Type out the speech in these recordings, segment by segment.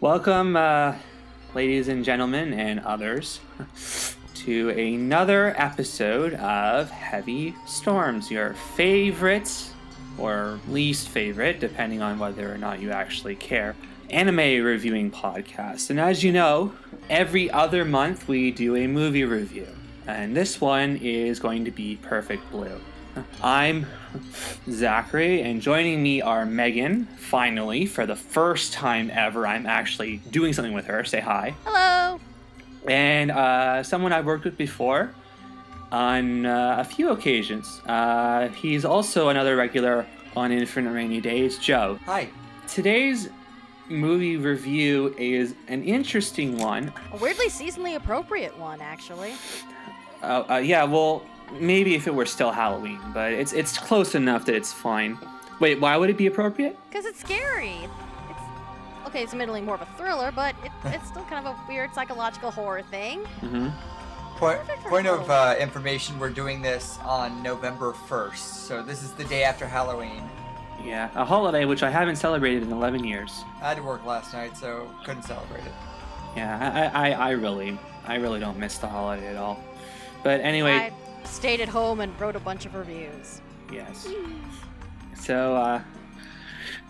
Welcome, ladies and gentlemen and others, to another episode of Heavy Storms, your favorite or least favorite, depending on whether or not you actually care, anime reviewing podcast. And as you know, every other month we do a movie review, and this one is going to be Perfect Blue. I'm Zachary, and joining me are Megan. Finally, for the first time ever, I'm actually doing something with her. Say hi. Hello. And someone I've worked with before on a few occasions. He's also another regular on Infinite Rainy Days, Joe. Hi. Today's movie review is an interesting one. A weirdly seasonally appropriate one, actually. Yeah, well, maybe if it were still Halloween, but it's close enough that it's fine. Wait, why would it be appropriate? Because it's scary. It's admittedly more of a thriller, but it's still kind of a weird psychological horror thing. Mm-hmm. Point of information, we're doing this on November 1st, so this is the day after Halloween. Yeah, a holiday which I haven't celebrated in 11 years. I had to work last night, so couldn't celebrate it. Yeah, I really don't miss the holiday at all. But anyway... I stayed at home and wrote a bunch of reviews. Yes. So,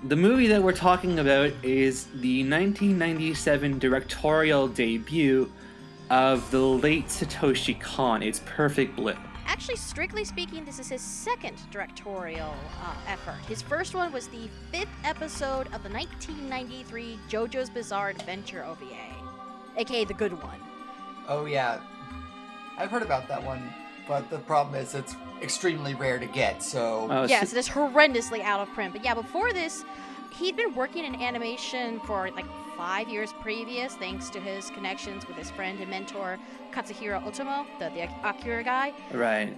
the movie that we're talking about is the 1997 directorial debut of the late Satoshi Kon. It's Perfect Blue. Actually, strictly speaking, this is his second directorial effort. His first one was the 5th episode of the 1993 JoJo's Bizarre Adventure OVA, aka the good one. Oh yeah, I've heard about that one, but the problem is it's extremely rare to get, so... Yes, it is horrendously out of print. But yeah, before this, he'd been working in animation for like 5 years previous, thanks to his connections with his friend and mentor, Katsuhiro Otomo, the Akira guy. Right.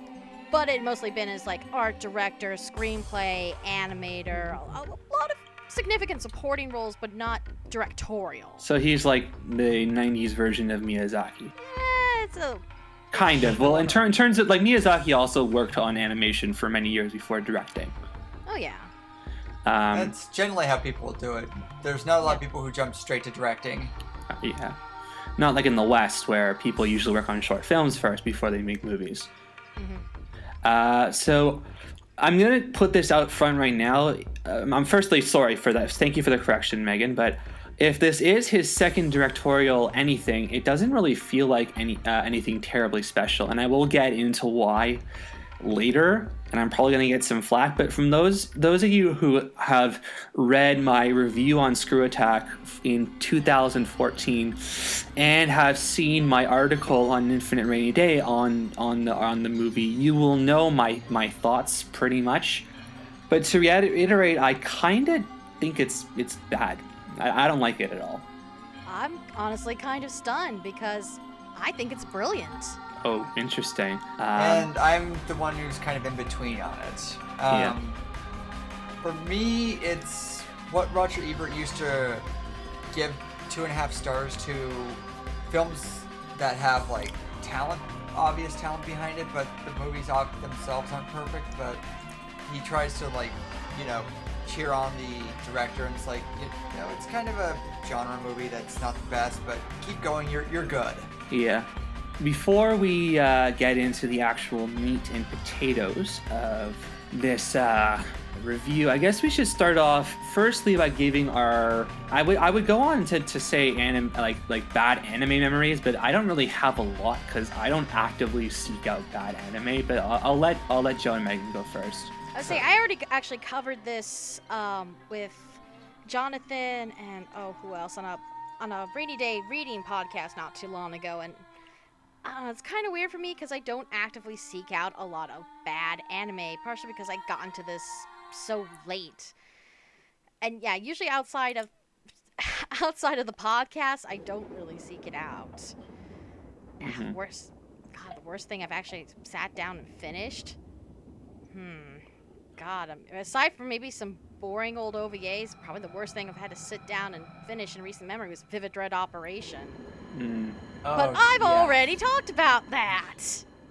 But it mostly been as like art director, screenplay, animator, a lot of significant supporting roles, but not directorial. So he's like the 90s version of Miyazaki. It's a... Kind of. Well, in terms of, like, Miyazaki also worked on animation for many years before directing. Oh, yeah. That's generally how people do it. There's not a lot of people who jump straight to directing. Yeah. Not like in the West, where people usually work on short films first before they make movies. Mm-hmm. So I'm going to put this out front right now. I'm firstly sorry for that. Thank you for the correction, Megan. But if this is his second directorial anything, it doesn't really feel like anything terribly special. And I will get into why later, and I'm probably going to get some flack. But from those of you who have read my review on Screw Attack in 2014 and have seen my article on Infinite Rainy Day on the movie, you will know my thoughts pretty much. But to reiterate, I kind of think it's bad. I don't like it at all. I'm honestly kind of stunned because I think it's brilliant. Oh, interesting. And I'm the one who's kind of in between on it. Yeah. For me, it's what Roger Ebert used to give 2.5 stars to films that have like obvious talent behind it, but the movies themselves aren't perfect. But he tries to cheer on the director, and it's like, it's kind of a genre movie that's not the best, but keep going, you're good. Yeah. Before we get into the actual meat and potatoes of this review, I guess we should start off firstly by giving our... I would go on to say like bad anime memories, but I don't really have a lot because I don't actively seek out bad anime. But I'll let Joe and Megan go first. I would say I already actually covered this with Jonathan and who else on a Rainy Day reading podcast not too long ago, and it's kind of weird for me because I don't actively seek out a lot of bad anime, partially because I got into this so late, and yeah, usually outside of the podcast, I don't really seek it out. Mm-hmm. The worst thing I've actually sat down and finished. God, aside from maybe some boring old OVAs, probably the worst thing I've had to sit down and finish in recent memory was Vivid Dread Operation. But I've already talked about that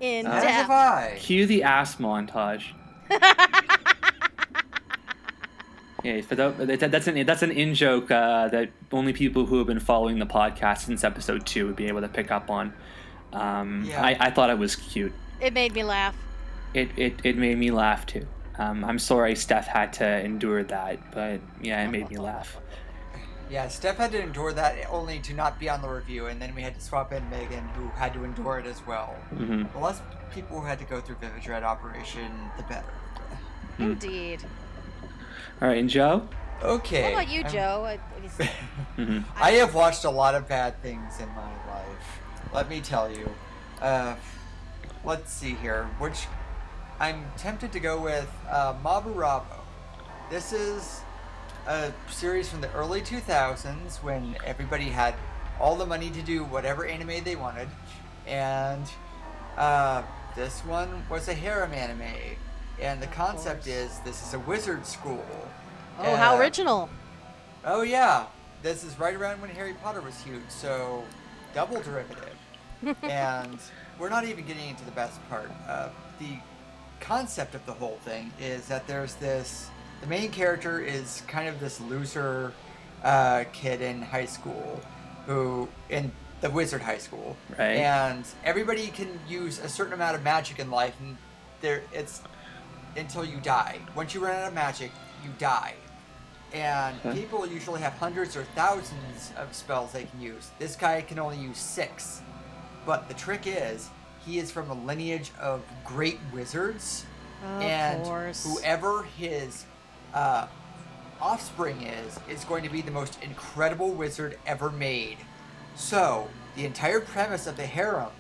in depth. As have I. Cue the ass montage. Yeah, that's an in joke that only people who have been following the podcast since episode 2 would be able to pick up on. Yeah. I thought it was cute. It made me laugh. It made me laugh too. I'm sorry Steph had to endure that, but yeah, it made me laugh. Yeah, Steph had to endure that only to not be on the review, and then we had to swap in Megan, who had to endure it as well. Mm-hmm. The less people who had to go through Vivid Dread Operation, the better. Indeed. All right, and Joe? Okay. What about you, Joe? I have watched a lot of bad things in my life. Let me tell you. Let's see here. I'm tempted to go with Maburabo. This is a series from the early 2000s when everybody had all the money to do whatever anime they wanted, and this one was a harem anime, and the concept is this is a wizard school. Oh, how original. Oh yeah, this is right around when Harry Potter was huge, so double derivative. And we're not even getting into the best part. The concept of the whole thing is that there's the main character is kind of this loser kid in high school, in the wizard high school. Right. And everybody can use a certain amount of magic in life, and it's until you die. Once you run out of magic, you die. And people usually have hundreds or thousands of spells they can use. This guy can only use 6. But the trick is, he is from a lineage of great wizards. Of course. Whoever his offspring is going to be the most incredible wizard ever made. So, the entire premise of the harem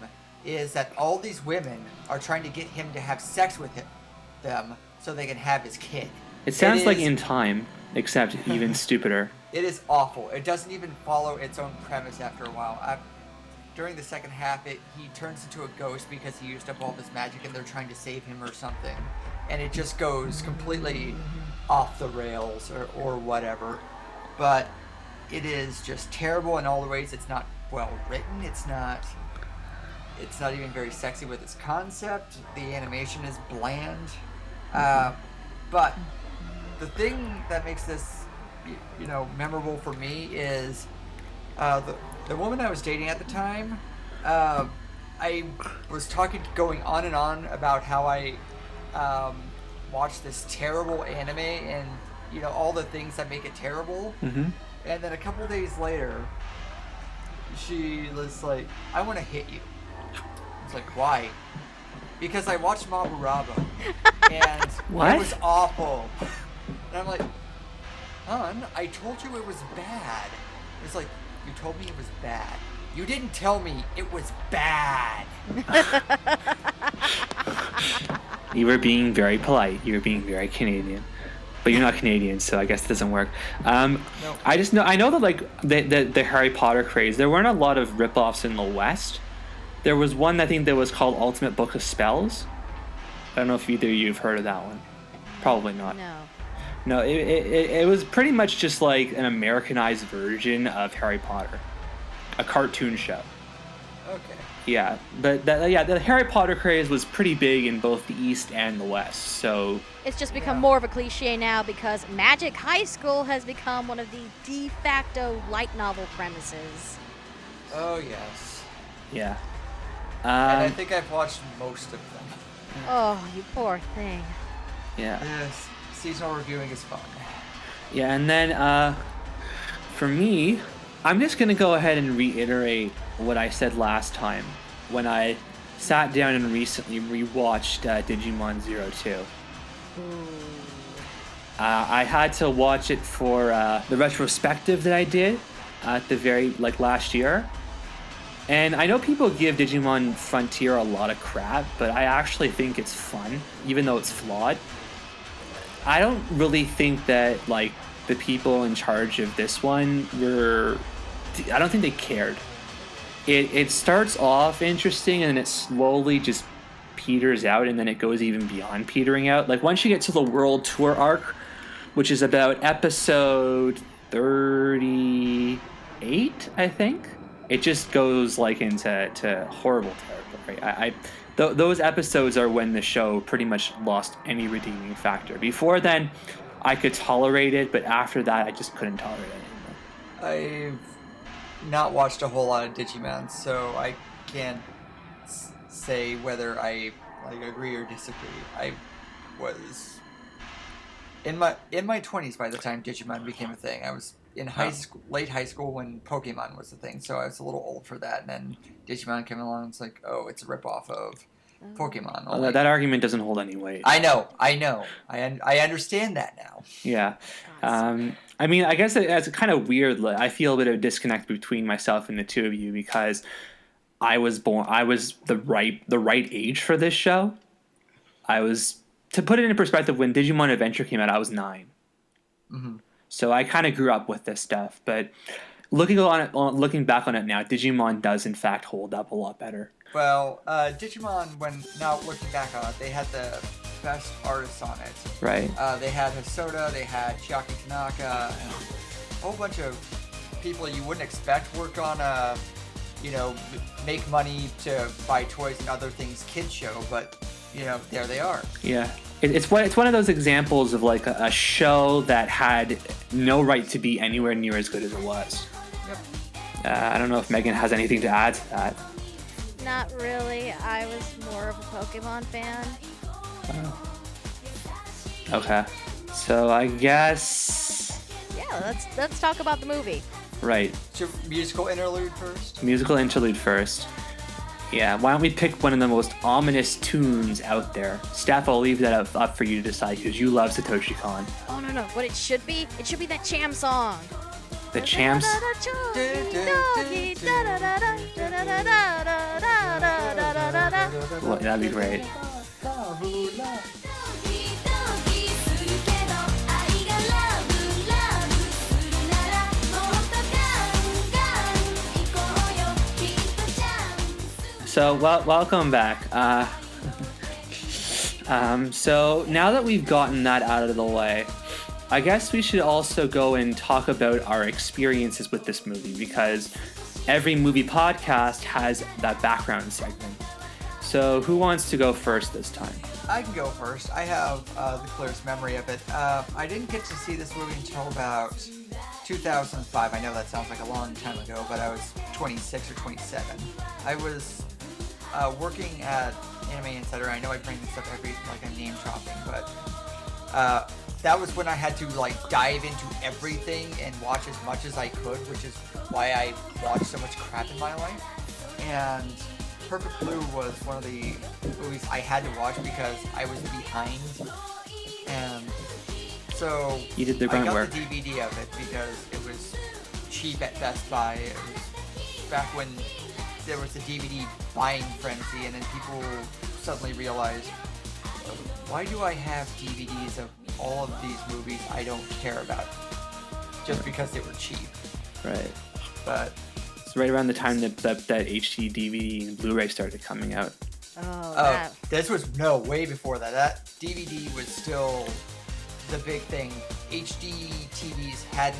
is that all these women are trying to get him to have sex with them so they can have his kid. It sounds like In Time, except even stupider. It is awful. It doesn't even follow its own premise after a while. During the second half, he turns into a ghost because he used up all of his magic and they're trying to save him or something. And it just goes completely off the rails or whatever. But it is just terrible in all the ways. It's not well written. It's not even very sexy with its concept. The animation is bland. But the thing that makes this, memorable for me is the woman I was dating at the time. I was going on and on about how I watched this terrible anime and all the things that make it terrible. Mm-hmm. And then a couple days later, she was like, "I want to hit you." I was like, "Why?" Because I watched Maburabo, and What? it was awful. And I'm like, "Hon, I told you it was bad." It's like, "You told me it was bad. You didn't tell me it was bad." You were being very polite. You were being very Canadian. But you're not Canadian, so I guess it doesn't work. No. I know that like the Harry Potter craze, there weren't a lot of ripoffs in the West. There was one I think that was called Ultimate Book of Spells. I don't know if either of you have heard of that one. Probably not. No, it was pretty much just like an Americanized version of Harry Potter, a cartoon show. Okay. Yeah, but the Harry Potter craze was pretty big in both the East and the West. So It's just become more of a cliche now because Magic High School has become one of the de facto light novel premises. Oh yes. yeah. And I think I've watched most of them. Oh, you poor thing. Yeah. Yes. Seasonal reviewing is fun. Yeah, and then for me, I'm just gonna go ahead and reiterate what I said last time when I sat down and recently rewatched Digimon 02. I had to watch it for the retrospective that I did at the last year. And I know people give Digimon Frontier a lot of crap, but I actually think it's fun, even though it's flawed. I don't really think that the people in charge of this one I don't think they cared. It starts off interesting and it slowly just peters out, and then it goes even beyond petering out. Like once you get to the world tour arc, which is about episode 38, I think, it just goes into horrible territory. Those episodes are when the show pretty much lost any redeeming factor. Before then, I could tolerate it, but after that, I just couldn't tolerate it anymore. I've not watched a whole lot of Digimon, so I can't say whether I agree or disagree. I was in my 20s by the time Digimon became a thing. I was in late high school when Pokemon was a thing, so I was a little old for that. And then Digimon came along, and it's like, oh, it's a ripoff of Pokemon. Well, that argument doesn't hold any weight. I know. I understand that now. Yeah. I mean, I guess it's kind of weird. I feel a bit of a disconnect between myself and the two of you because I was the right age for this show. To put it in perspective, when Digimon Adventure came out, I was 9. Mm-hmm. So I kind of grew up with this stuff. But looking back on it now, Digimon does in fact hold up a lot better. Well, Digimon, now looking back on it, they had the best artists on it. Right. They had Hosoda, they had Chiaki Tanaka, and a whole bunch of people you wouldn't expect work on a, make money to buy toys and other things kids show, but, there they are. Yeah. It's one of those examples of like a show that had no right to be anywhere near as good as it was. Yep. I don't know if Megan has anything to add to that. Not really. I was more of a Pokemon fan. Okay. So I guess... Yeah, let's talk about the movie. Right. So musical interlude first? Yeah, why don't we pick one of the most ominous tunes out there? Steph, I'll leave that up for you to decide because you love Satoshi Kon. Oh, no. What it should be that Cham song. The Champs? Well, that'd be great. So, welcome back. So now that we've gotten that out of the way, I guess we should also go and talk about our experiences with this movie because every movie podcast has that background segment. So who wants to go first this time? I can go first. I have the clearest memory of it. I didn't get to see this movie until about 2005. I know that sounds like a long time ago, but I was 26 or 27. I was working at Anime Insider. I know I bring this up I'm name dropping, but that was when I had to dive into everything and watch as much as I could, which is why I watched so much crap in my life. And Perfect Blue was one of the movies I had to watch because I was behind. And so you did the I groundwork. got the DVD of it because it was cheap at Best Buy. It was back when there was a DVD buying frenzy, and then people suddenly realized, why do I have DVDs of all of these movies I don't care about? Just because they were cheap. Right. But it's right around the time that HD DVD and Blu-ray started coming out. Oh, this was way before that. That DVD was still the big thing. HD TVs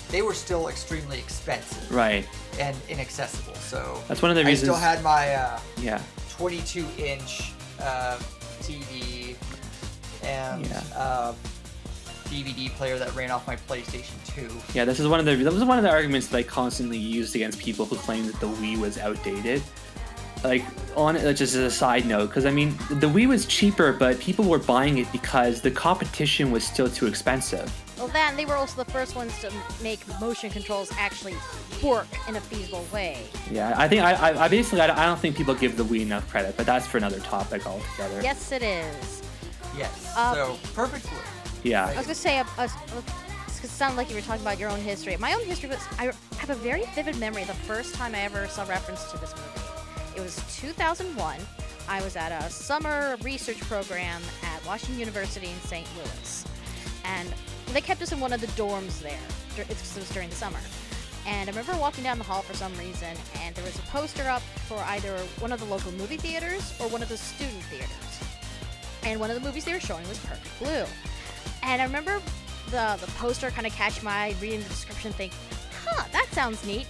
they were still extremely expensive. Right. And inaccessible. So that's one of the reasons. I still had my 22-inch TV and DVD player that ran off my PlayStation 2. Yeah, that was one of the arguments that I constantly used against people who claimed that the Wii was outdated. Just as a side note, because I mean, the Wii was cheaper, but people were buying it because the competition was still too expensive. Well, they were also the first ones to make motion controls actually work in a feasible way. Yeah, I think I don't think people give the Wii enough credit, but that's for another topic altogether. Yes, it is. Yes. So Perfect Blue. Yeah. I was gonna say, it sounded like you were talking about your own history. My own history was I have a very vivid memory. The first time I ever saw reference to this movie, it was 2001. I was at a summer research program at Washington University in St. Louis, and they kept us in one of the dorms there. It was during the summer. And I remember walking down the hall for some reason, and there was a poster up for either one of the local movie theaters or one of the student theaters. And one of the movies they were showing was Perfect Blue. And I remember the poster kind of catch my eye, reading the description, think, that sounds neat.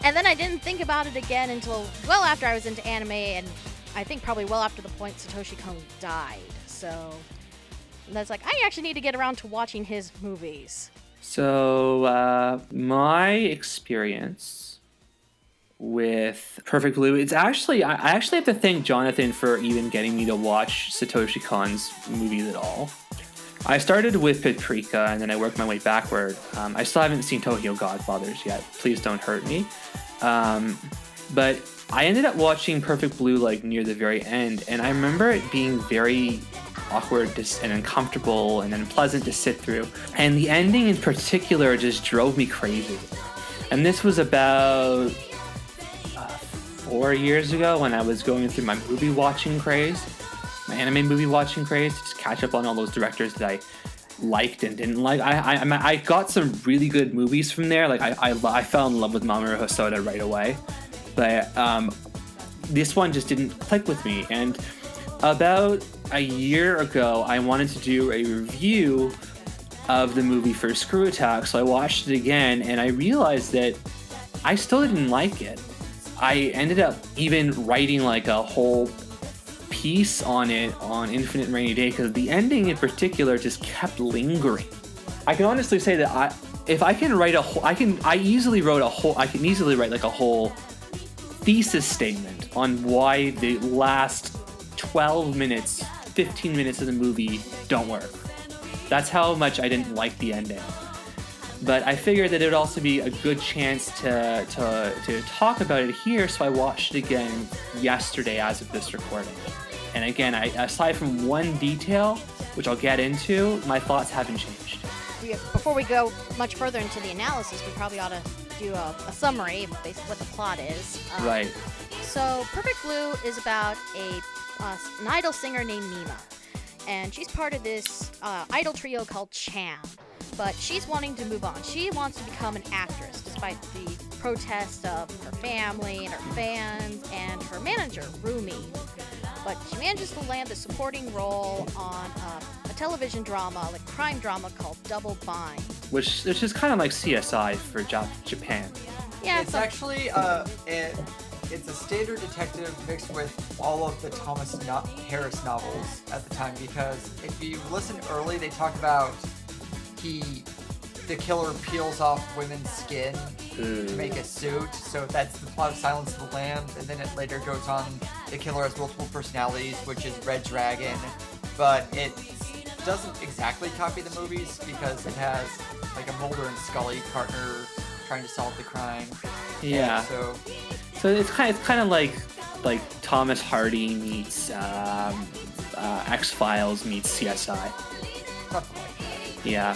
And then I didn't think about it again until well after I was into anime, and I think probably well after the point Satoshi Kon died. So that's like, I actually need to get around to watching his movies? So, my experience with Perfect Blue, it's actually, I actually have to thank Jonathan for even getting me to watch Satoshi Kon's movies at all. I started with Paprika, and then I worked my way backward. I still haven't seen Tokyo Godfathers yet. Please don't hurt me. But I ended up watching Perfect Blue like near the very end, and I remember it being very awkward and uncomfortable and unpleasant to sit through. And the ending in particular just drove me crazy. And this was about 4 years ago when I was going through my movie watching craze, my anime movie watching craze, to just catch up on all those directors that I liked and didn't like. I got some really good movies from there. Like I fell in love with Mamoru Hosoda right away, but this one just didn't click with me. And about a year ago, I wanted to do a review of the movie for Screw Attack, so I watched it again, and I realized that I still didn't like it. I ended up even writing like a whole piece on it on Infinite Rainy Day, because the ending in particular just kept lingering. I can honestly say that I can easily write like a whole thesis statement on why the last 12 minutes, 15 minutes of the movie don't work. That's how much I didn't like the ending. But I figured that it would also be a good chance to talk about it here, so I watched it again yesterday as of this recording. And again, aside from one detail, which I'll get into, my thoughts haven't changed. Before we go much further into the analysis, we probably ought to do a summary of basically what the plot is. Right. So, Perfect Blue is about an idol singer named Nima. And she's part of this idol trio called Cham. But she's wanting to move on. She wants to become an actress, despite the protests of her family and her fans and her manager, Rumi. But she manages to land a supporting role on a television drama, like crime drama called Double Bind. Which is kind of like CSI for Japan. Yeah, it's actually it's a standard detective mixed with all of the Thomas Harris novels at the time, because if you listen early, they talk about the killer peels off women's skin to make a suit, so that's the plot of Silence of the Lambs, and then it later goes on, the killer has multiple personalities, which is Red Dragon, but it doesn't exactly copy the movies because it has like a Mulder and Scully partner trying to solve the crime. Yeah. So it's kind of like Thomas Hardy meets X-Files meets CSI. Something like that. Yeah.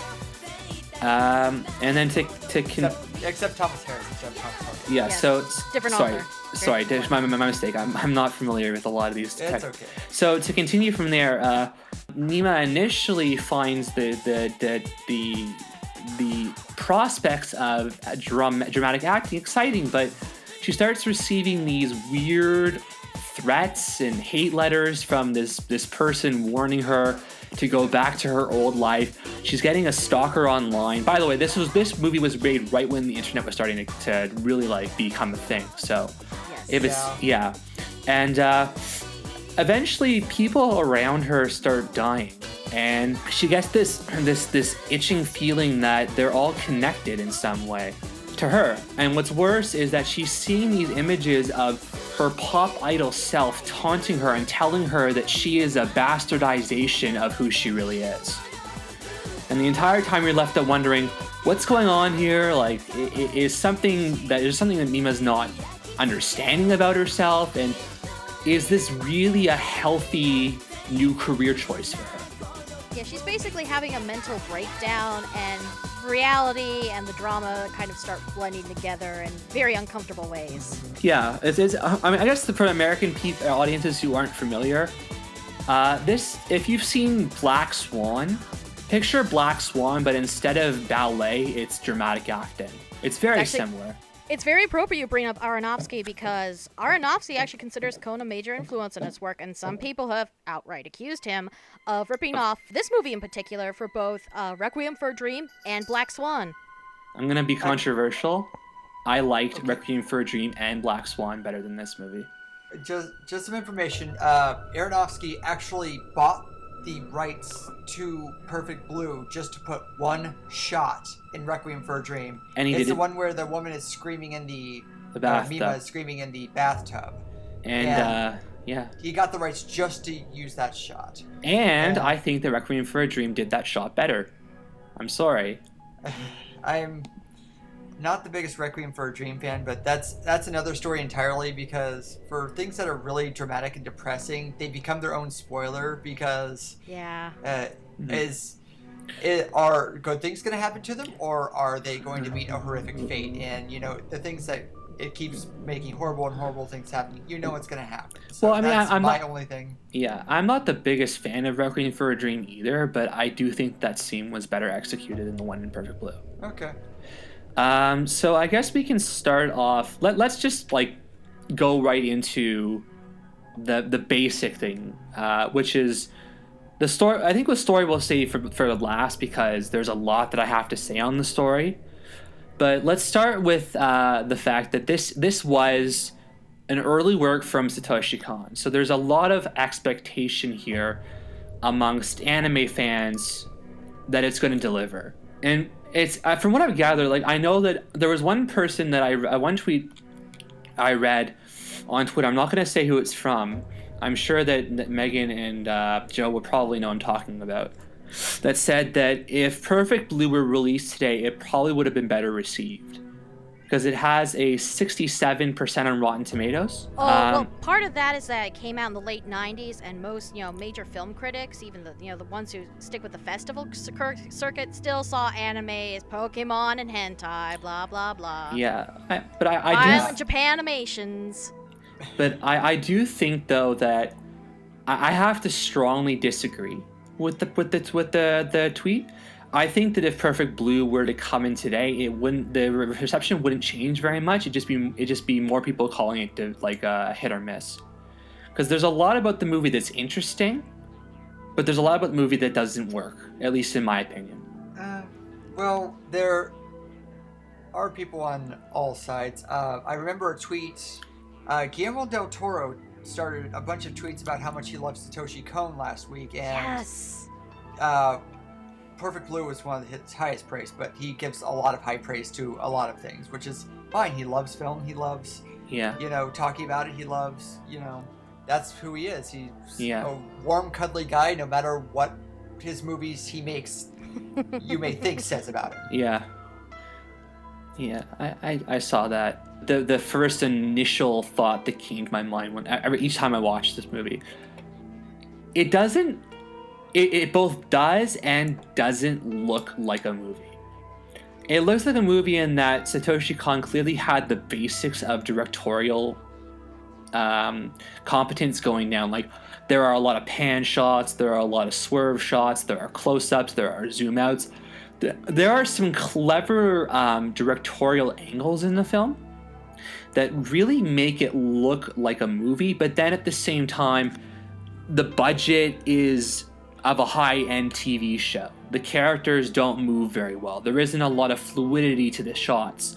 And then except Thomas Harris instead of Thomas Hardy. Yeah. So different sorry, author. sorry, my mistake. I'm not familiar with a lot of these. It's okay. So to continue from there, Nima initially finds the prospects of dramatic acting exciting, but she starts receiving these weird threats and hate letters from this person warning her to go back to her old life. She's getting a stalker online. By the way, this movie was made right when the internet was starting to really like become a thing. So and eventually people around her start dying, and she gets this itching feeling that they're all connected in some way to her. And what's worse is that she's seeing these images of her pop idol self taunting her and telling her that she is a bastardization of who she really is. And the entire time you're left wondering, what's going on here? Like, is something that Nima's not understanding about herself? And is this really a healthy new career choice for her? Yeah, she's basically having a mental breakdown, and reality and the drama kind of start blending together in very uncomfortable ways. Yeah, I mean, I guess for American audiences who aren't familiar, if you've seen Black Swan, picture Black Swan, but instead of ballet, it's dramatic acting. It's very similar. It's very appropriate you bring up Aronofsky, because Aronofsky actually considers Kon a major influence in his work, and some people have outright accused him of ripping off this movie in particular for both Requiem for a Dream and Black Swan. I'm going to be controversial. I liked Requiem for a Dream and Black Swan better than this movie. Just some information. Aronofsky actually bought the rights to Perfect Blue just to put one shot in Requiem for a Dream. And he it's did the one where the woman is screaming in the bathtub. Mima is screaming in the bathtub. And yeah. He got the rights just to use that shot. And I think that Requiem for a Dream did that shot better. I'm sorry. I'm not the biggest Requiem for a Dream fan, but that's another story entirely, because for things that are really dramatic and depressing, they become their own spoiler because are good things going to happen to them, or are they going to meet a horrific fate? And the things that it keeps making horrible things happen, it's going to happen. So well, I mean, that's I'm my not, only thing. Yeah, I'm not the biggest fan of Requiem for a Dream either, but I do think that scene was better executed than the one in Perfect Blue. Okay. So I guess we can start off. Let's just go right into the basic thing, which is the story. I think the story we'll save for last because there's a lot that I have to say on the story. But let's start with the fact that this was an early work from Satoshi Kon. So there's a lot of expectation here amongst anime fans that it's going to deliver. And it's from what I've gathered, I know that there was one person that one tweet I read on Twitter. I'm not going to say who it's from. I'm sure that Megan and Joe would probably know I'm talking about. That said that if Perfect Blue were released today, it probably would have been better received because it has a 67% on Rotten Tomatoes. Oh, well, part of that is that it came out in the late 90s, and most, major film critics, even the ones who stick with the festival circuit, still saw anime as Pokemon and hentai, blah, blah, blah. Yeah, but I Violent Japanimations. But I do think, though, that I have to strongly disagree with the tweet. I think that if Perfect Blue were to come in today, the reception wouldn't change very much. It'd just be more people calling it a hit or miss. Because there's a lot about the movie that's interesting, but there's a lot about the movie that doesn't work, at least in my opinion. Well, there are people on all sides. I remember a tweet. Guillermo del Toro started a bunch of tweets about how much he loves Satoshi Kon last week, and yes. Perfect Blue was one of his highest praise, but he gives a lot of high praise to a lot of things, which is fine. He loves film. He loves, talking about it. He loves, that's who he is. He's a warm, cuddly guy, no matter what his movies he makes, you may think says about him. Yeah. Yeah, I saw that. The first initial thought that came to my mind each time I watched this movie, it both does and doesn't look like a movie. It looks like a movie in that Satoshi Kon clearly had the basics of directorial competence going down. There are a lot of pan shots, there are a lot of swerve shots, there are close-ups, there are zoom outs. There are some clever directorial angles in the film that really make it look like a movie, but then at the same time, the budget is of a high-end TV show. The characters don't move very well. There isn't a lot of fluidity to the shots.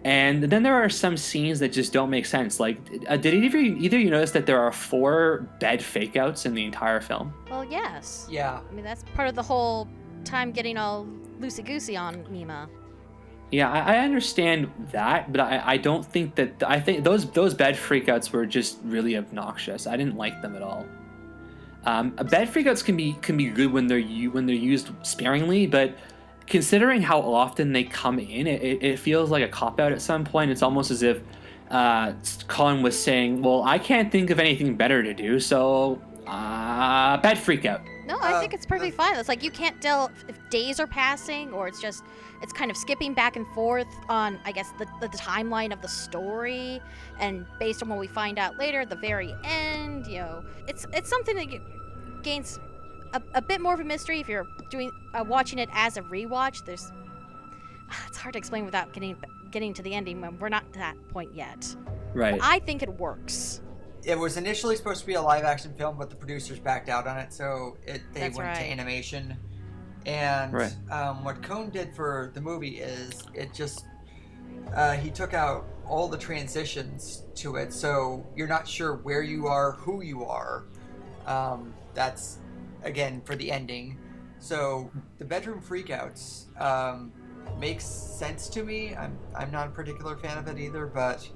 And then there are some scenes that just don't make sense. Did either you notice that there are 4 bed fake-outs in the entire film? Well, yes. Yeah. I mean, that's part of the whole time getting all loosey-goosey on Mima. Yeah, I understand that, but I don't think that... I think those bed freakouts were just really obnoxious. I didn't like them at all. Bed freakouts can be good when they're used sparingly, but considering how often they come in, it feels like a cop-out at some point. It's almost as if Colin was saying, well, I can't think of anything better to do, so bed freakout. No, I think it's perfectly fine. It's you can't tell if days are passing or it's kind of skipping back and forth on, I guess, the timeline of the story. And based on what we find out later at the very end, it's something that gains a bit more of a mystery if you're watching it as a rewatch. It's hard to explain without getting to the ending when we're not to that point yet. Right. But I think it works. It was initially supposed to be a live-action film, but the producers backed out on it, so they went to animation. And what Kon did for the movie is he took out all the transitions to it, so you're not sure where you are, who you are. again for the ending. So the bedroom freakouts makes sense to me. I'm not a particular fan of it either, but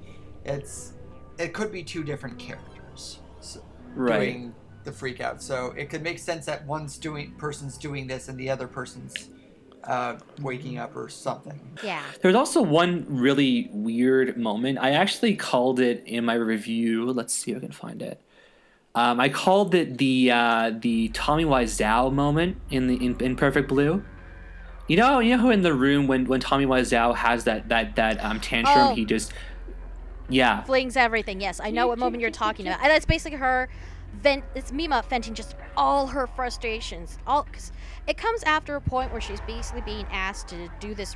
it could be two different characters doing the freakout. So it could make sense that person's doing this and the other person's waking up or something. Yeah. There's also one really weird moment. I actually called it in my review. Let's see if I can find it. I called it the Tommy Wiseau moment in Perfect Blue. You know who in the room when Tommy Wiseau has that tantrum, he just flings everything. Yes, I know what moment you're talking about. And that's basically her. It's Mima venting just all her frustrations. Cause it comes after a point where she's basically being asked to do this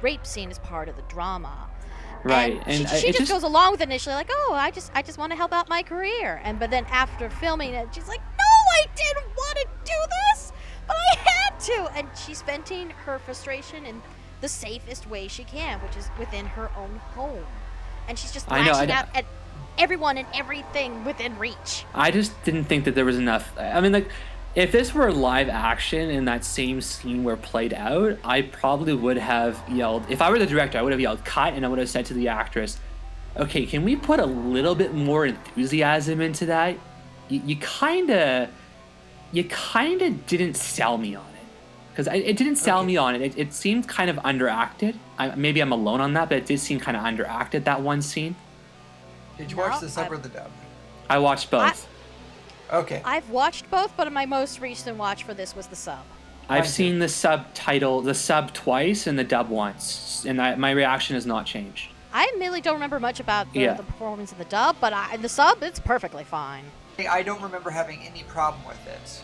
rape scene as part of the drama. Right, and she just goes along with it initially, like, oh, I just want to help out my career, but then after filming it, she's like, no, I didn't want to do this, but I had to, and she's venting her frustration in the safest way she can, which is within her own home, and she's just lashing out at everyone and everything within reach. I just didn't think that there was enough. I mean, like, if this were live action and that same scene were played out, I probably would have yelled. If I were the director, I would have yelled cut, and I would have said to the actress, okay, can we put a little bit more enthusiasm into that? You kind of didn't sell me on it. Because it didn't sell me on it. It seemed kind of underacted. Maybe I'm alone on that, but it did seem kind of underacted, that one scene. Did you watch the sub or the dub? I watched both. Okay. I've watched both, but my most recent watch for this was the sub. I've seen the sub twice and the dub once, and my reaction has not changed. I admittedly don't remember much about the performance of the dub, but the sub, it's perfectly fine. I don't remember having any problem with it.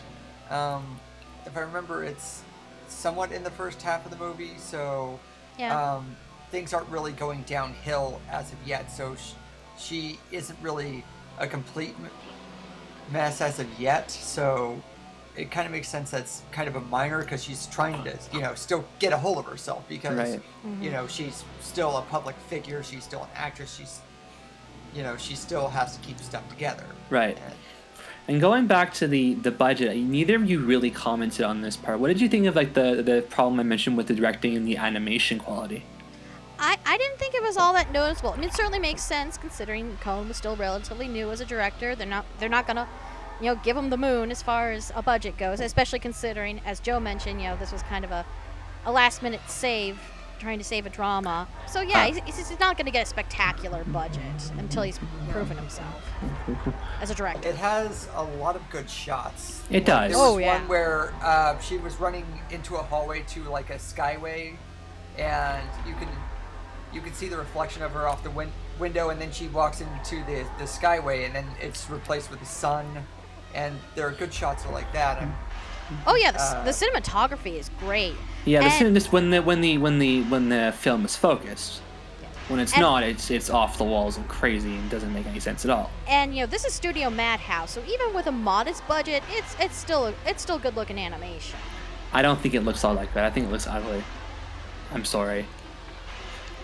If I remember, it's somewhat in the first half of the movie, so things aren't really going downhill as of yet, so she isn't really a complete mess as of yet, so it kind of makes sense that's kind of a minor because she's trying to, still get a hold of herself because, she's still a public figure, she's still an actress, she still has to keep stuff together. Right. And going back to the budget, neither of you really commented on this part. What did you think of like the problem I mentioned with the directing and the animation quality? I didn't think it was all that noticeable. I mean, it certainly makes sense considering Kon was still relatively new as a director. They're not gonna, give him the moon as far as a budget goes, especially considering, as Joe mentioned, this was kind of a last minute save, trying to save a drama. So he's not gonna get a spectacular budget until he's proven himself as a director. It has a lot of good shots. It does. There was one where she was running into a hallway to like a skyway, and you can see the reflection of her off the window, and then she walks into the skyway, and then it's replaced with the sun, and there are good shots like that. The cinematography is great. Yeah, when the film is focused. When it's not, it's off the walls and crazy and doesn't make any sense at all. And this is Studio Madhouse, so even with a modest budget, it's still good looking animation. I don't think it looks all like that. I think it looks ugly. I'm sorry.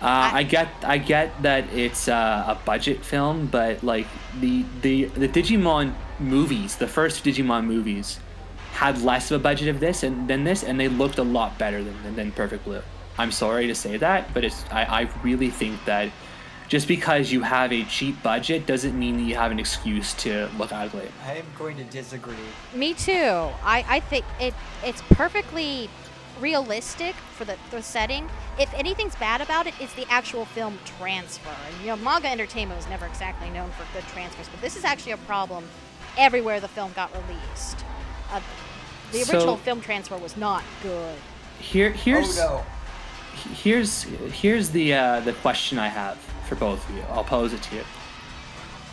I get that it's a budget film, but like the Digimon movies, the first Digimon movies, had less of a budget than this, and they looked a lot better than Perfect Blue. I'm sorry to say that, but I really think that just because you have a cheap budget doesn't mean that you have an excuse to look ugly. I am going to disagree. Me too. I think it's perfectly realistic for the setting. If anything's bad about it, it's the actual film transfer. And manga entertainment was never exactly known for good transfers, but this is actually a problem everywhere the film got released. The original film transfer was not good. Here's the question I have for both of you. I'll pose it to you.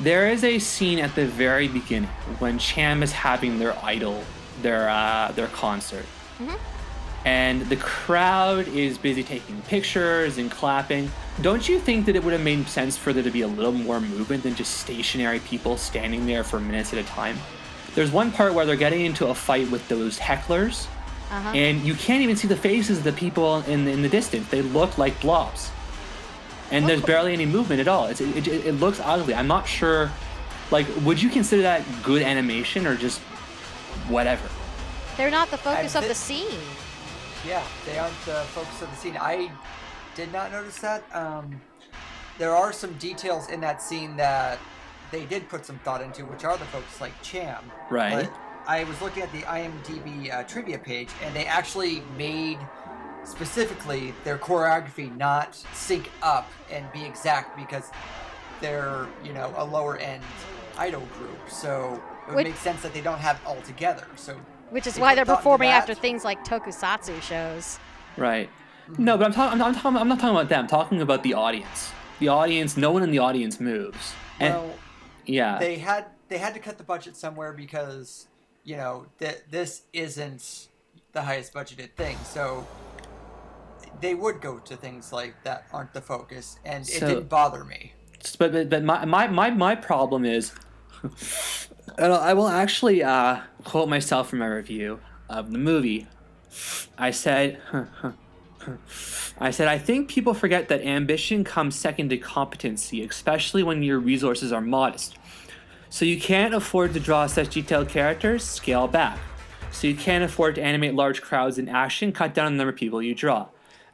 There is a scene at the very beginning when Cham is having their concert. Mm-hmm. And the crowd is busy taking pictures and clapping. Don't you think that it would have made sense for there to be a little more movement than just stationary people standing there for minutes at a time? There's one part where they're getting into a fight with those hecklers, and you can't even see the faces of the people in the distance. They look like blobs. And there's barely any movement at all. It looks ugly. I'm not sure, would you consider that good animation or just whatever? They're not the focus of the scene. Yeah, they aren't the focus of the scene. I did not notice that. There are some details in that scene that they did put some thought into, which are the focus, like Cham. Right. But I was looking at the IMDb trivia page, and they actually made specifically their choreography not sync up and be exact because they're, a lower end idol group. So it would make sense that they don't have it all together. So which is why they're performing after things like tokusatsu shows. Right. No, but I'm not talking about them. I'm talking about the audience. The audience, no one in the audience moves. Well, yeah. They had to cut the budget somewhere because, this isn't the highest budgeted thing. So they would go to things like that aren't the focus, and it didn't bother me. But my problem is, and I will actually quote myself from my review of the movie. I said, I think people forget that ambition comes second to competency, especially when your resources are modest. So you can't afford to draw such detailed characters, scale back. So you can't afford to animate large crowds in action, cut down on the number of people you draw.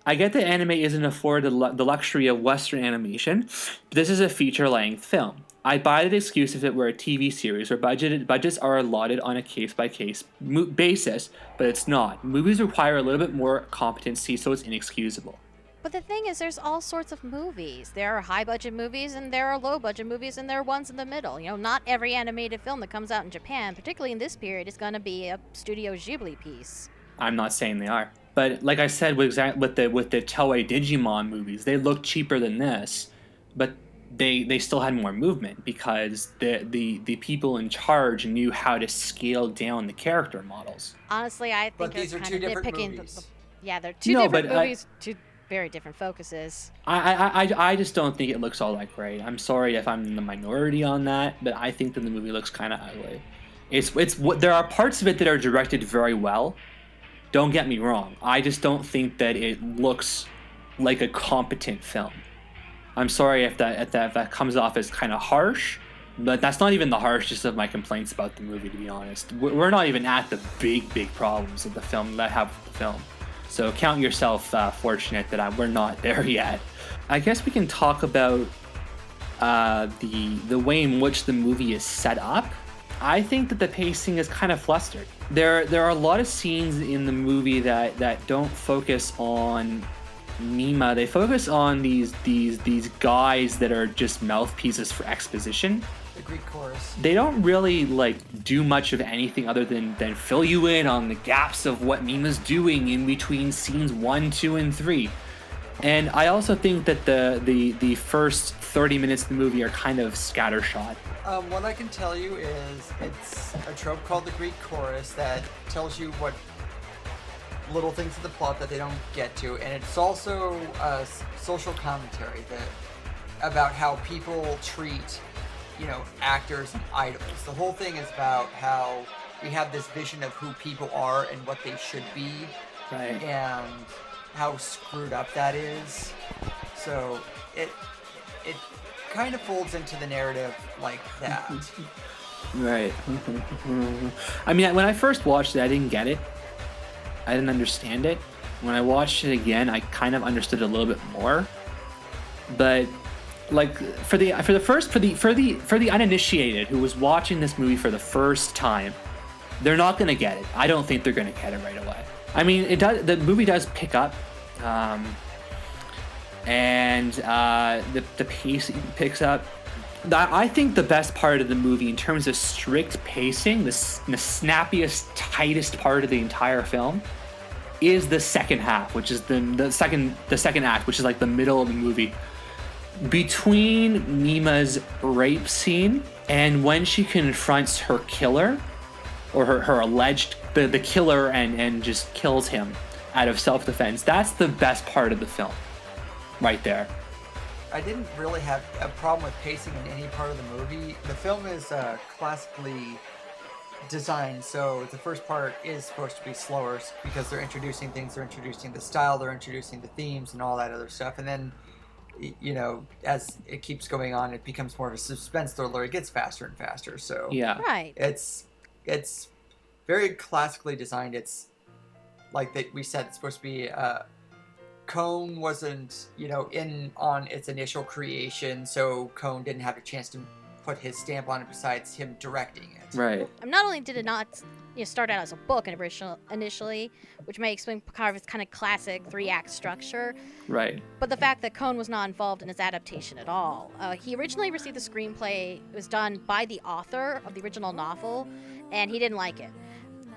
I get that anime isn't afforded the luxury of Western animation, but this is a feature-length film. I'd buy the excuse if it were a TV series where budgets are allotted on a case-by-case basis, but it's not. Movies require a little bit more competency, so it's inexcusable. But the thing is, there's all sorts of movies. There are high-budget movies, and there are low-budget movies, and there are ones in the middle. Not every animated film that comes out in Japan, particularly in this period, is going to be a Studio Ghibli piece. I'm not saying they are. But like I said, with the Toei Digimon movies, they look cheaper than this, but they still had more movement because the people in charge knew how to scale down the character models. Honestly, I think these are two different movies. They're two different movies, two very different focuses. I just don't think it looks all that great. I'm sorry if I'm in the minority on that, but I think that the movie looks kind of ugly. There are parts of it that are directed very well. Don't get me wrong. I just don't think that it looks like a competent film. I'm sorry if that comes off as kind of harsh, but that's not even the harshest of my complaints about the movie, to be honest. We're not even at the big problems of the film that have the film. So count yourself fortunate that we're not there yet. I guess we can talk about the way in which the movie is set up. I think that the pacing is kind of flustered. There are a lot of scenes in the movie that don't focus on Mima. They focus on these guys that are just mouthpieces for exposition. The Greek chorus. They don't really do much of anything other than fill you in on the gaps of what Mima's doing in between scenes 1, 2, and 3. And I also think that the first 30 minutes of the movie are kind of scattershot. What I can tell you is it's a trope called the Greek chorus that tells you what little things of the plot that they don't get to, and it's also a social commentary about how people treat, actors and idols. The whole thing is about how we have this vision of who people are and what they should be, right? And how screwed up that is. So it kind of folds into the narrative like that. Right. I mean, when I first watched it, I didn't get it. I didn't understand it. When I watched it again, I kind of understood it a little bit more. But for the uninitiated who was watching this movie for the first time, they're not going to get it. I don't think they're going to get it right away. I mean, the movie does pick up, and the pacing picks up. I think the best part of the movie, in terms of strict pacing, the snappiest, tightest part of the entire film, is the second half, which is the second act, which is like the middle of the movie, between Mima's rape scene and when she confronts her killer, or her alleged the killer, and just kills him out of self-defense. That's the best part of the film, right there. I didn't really have a problem with pacing in any part of the movie. The film is classically designed, so the first part is supposed to be slower because they're introducing things, they're introducing the style, they're introducing the themes and all that other stuff. And then, as it keeps going on, it becomes more of a suspense thriller. It gets faster and faster. So yeah, right. It's very classically designed. It's like we said, it's supposed to be Kon wasn't, in on its initial creation, so Kon didn't have a chance to put his stamp on it besides him directing it. Right. Not only did it not start out as a book initially, which may explain Picard's kind of classic 3-act structure, Right. but the fact that Kon was not involved in its adaptation at all. He originally received the screenplay. It was done by the author of the original novel, and he didn't like it.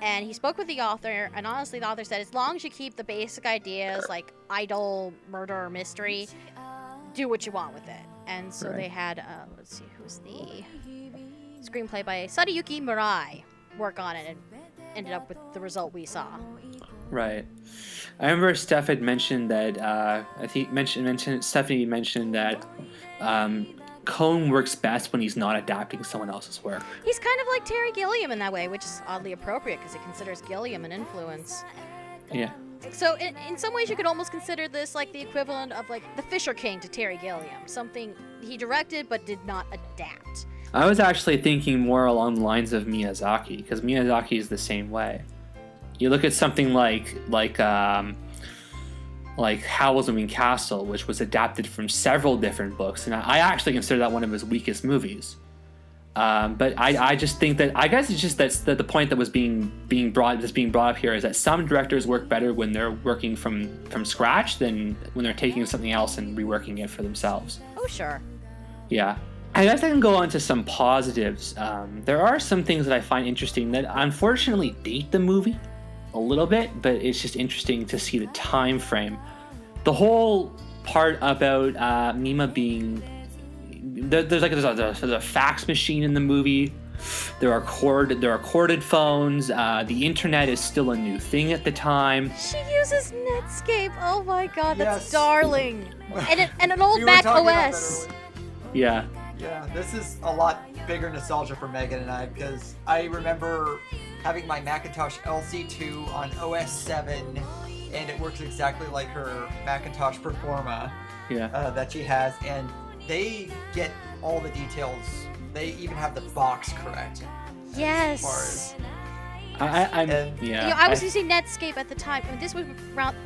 And he spoke with the author, and honestly, the author said, as long as you keep the basic ideas like idol, murder, mystery, do what you want with it. And so they had, let's see, who's the screenplay by Sadayuki Murai work on it, and ended up with the result we saw. Right. I remember Steph had mentioned that, Stephanie mentioned that Kon works best when he's not adapting someone else's work. He's kind of like Terry Gilliam in that way, which is oddly appropriate because he considers Gilliam an influence. Yeah. So in some ways you could almost consider this like the equivalent of like the Fisher King to Terry Gilliam, something he directed but did not adapt. I was actually thinking more along the lines of Miyazaki, because Miyazaki is the same way. You look at something like Howl's Moving Castle, which was adapted from several different books, and I actually consider that one of his weakest movies. But I just think that, I guess it's just that's the point that was being brought up here, is that some directors work better when they're working from scratch than when they're taking something else and reworking it for themselves. Oh, sure. Yeah. I guess I can go on to some positives. There are some things that I find interesting that unfortunately date the movie a little bit, but it's just interesting to see the time frame. The whole part about Mima being... There's a fax machine in the movie. There are corded phones. The internet is still a new thing at the time. She uses Netscape. Oh my god, that's Yes. darling. And an old We were Mac talking about OS. that earlier. Yeah. Yeah, this is a lot bigger nostalgia for Megan and I, because I remember having my Macintosh LC2 on OS 7, and it works exactly like her Macintosh Performa that she has, and they get all the details. They even have the box correct. Yes. I was using Netscape at the time. I mean, this was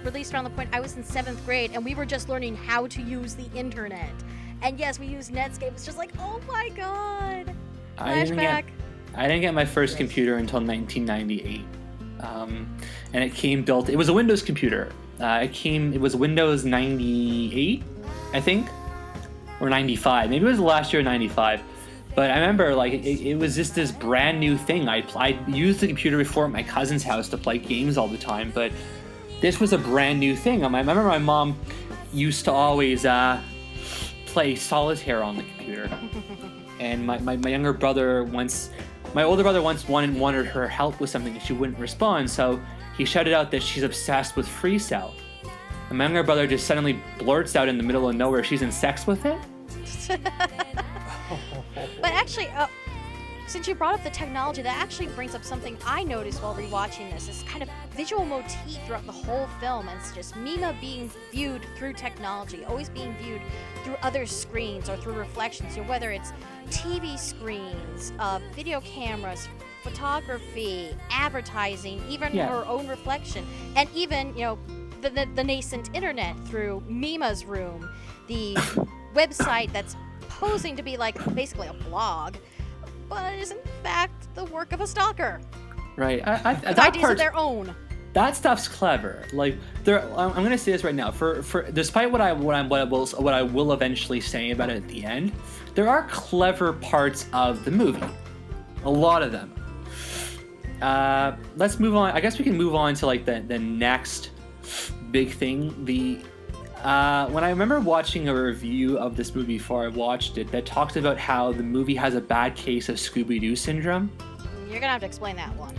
released around the point I was in 7th grade, and we were just learning how to use the internet. And yes, we used Netscape. It's just like, oh my god. Flashback. I didn't get my first computer until 1998. And it came built... It was a Windows computer. It was Windows 98, I think? Or 95. Maybe it was the last year of 95. But I remember, it was just this brand new thing. I used the computer before at my cousin's house to play games all the time, but this was a brand new thing. I remember my mom used to always play solitaire on the computer. And my younger brother my older brother once wanted her help with something and she wouldn't respond, so he shouted out that she's obsessed with Free Cell. And my younger brother just suddenly blurts out in the middle of nowhere she's in sex with it. But actually, since you brought up the technology, that actually brings up something I noticed while rewatching this kind of visual motif throughout the whole film. And it's just Mima being viewed through technology, always being viewed through other screens or through reflections. Whether it's TV screens, video cameras, photography, advertising, even her own reflection, and even the nascent internet through Mima's room, the website that's posing to be basically a blog, but is in fact the work of a stalker. Right. With ideas of their own. That stuff's clever. I'm gonna say this right now. For despite what I will eventually say about it at the end, there are clever parts of the movie. A lot of them. Let's move on. I guess we can move on to the next big thing. When I remember watching a review of this movie before I watched it, that talked about how the movie has a bad case of Scooby-Doo syndrome. You're gonna have to explain that one.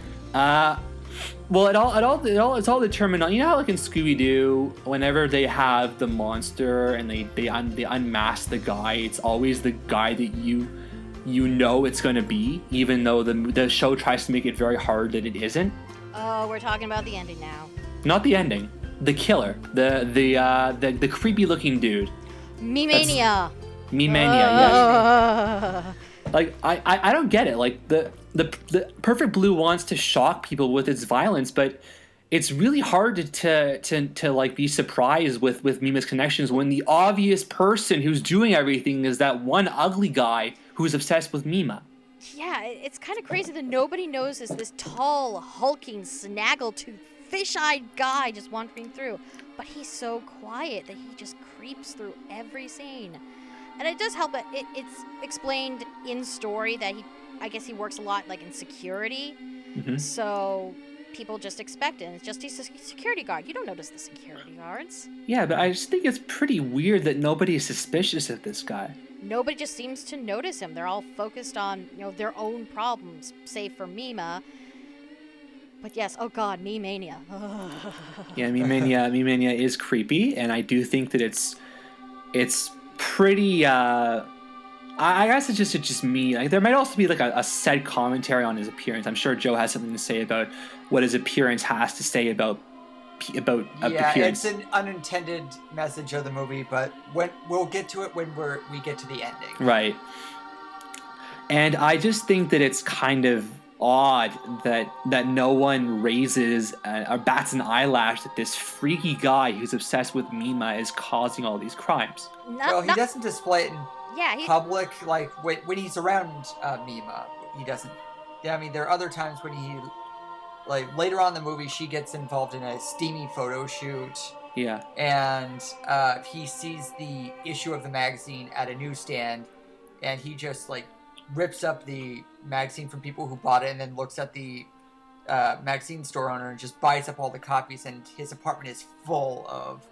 Well, it's all determined on, how in Scooby-Doo, whenever they have the monster and they unmask the guy, it's always the guy that you it's going to be, even though the show tries to make it very hard that it isn't. Oh, we're talking about the ending now. Not the ending. The killer. The creepy looking dude. Me-mania. Me-mania, yeah. Like I don't get it. Like the Perfect Blue wants to shock people with its violence, but it's really hard to like be surprised with Mima's connections when the obvious person who's doing everything is that one ugly guy who's obsessed with Mima. Yeah, it's kind of crazy that nobody notices this tall, hulking, snaggletooth, fish-eyed guy just wandering through. But he's so quiet that he just creeps through every scene. And it does help that it's explained in story that I guess he works a lot like in security. Mm-hmm. So people just expect it. And it's just he's a security guard. You don't notice the security guards. Yeah, but I just think it's pretty weird that nobody is suspicious of this guy. Nobody just seems to notice him. They're all focused on, their own problems, save for Mima. But yes, oh god, Me-mania. Yeah, Me-mania is creepy, and I do think that it's pretty. I guess it's just me. Like, there might also be like a said commentary on his appearance. I'm sure Joe has something to say about what his appearance has to say about appearance. It's an unintended message of the movie, but we'll get to it when we get to the ending. Right. And I just think that it's kind of odd that no one raises or bats an eyelash that this freaky guy who's obsessed with Mima is causing all these crimes. He doesn't display it in public, like when he's around Mima. He doesn't. Yeah, I mean, there are other times when he, like later on in the movie, she gets involved in a steamy photo shoot. Yeah. And he sees the issue of the magazine at a newsstand, and he just like rips up the magazine from people who bought it, and then looks at the magazine store owner and just buys up all the copies. And his apartment is full of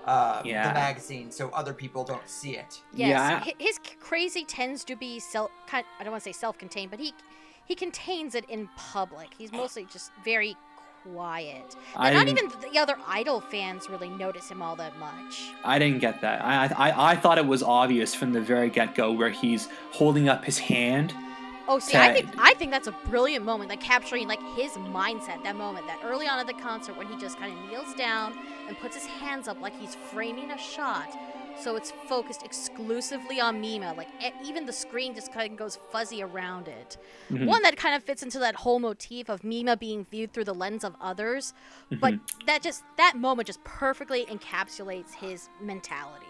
the magazine, so other people don't see it. Yes, his crazy tends to be I don't want to say self-contained, but he contains it in public. He's mostly just very quiet. And not even the other Idol fans really notice him all that much. I didn't get that. I thought it was obvious from the very get-go where he's holding up his hand. Oh, see, I think that's a brilliant moment, like capturing like his mindset, that moment, that early on at the concert when he just kind of kneels down and puts his hands up like he's framing a shot. So it's focused exclusively on Mima. Like even the screen just kind of goes fuzzy around it. Mm-hmm. One that kind of fits into that whole motif of Mima being viewed through the lens of others. Mm-hmm. But that moment just perfectly encapsulates his mentality.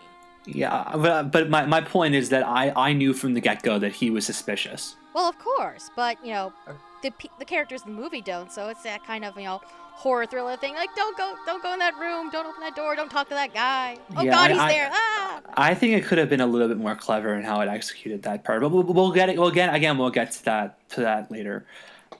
Yeah, but my point is that I knew from the get-go that he was suspicious. Well, of course, but the characters in the movie don't. So it's that kind of horror thriller thing. Like, don't go in that room. Don't open that door. Don't talk to that guy. Oh God, he's there. Ah! I think it could have been a little bit more clever in how it executed that part. But we'll get it. We'll get to that later.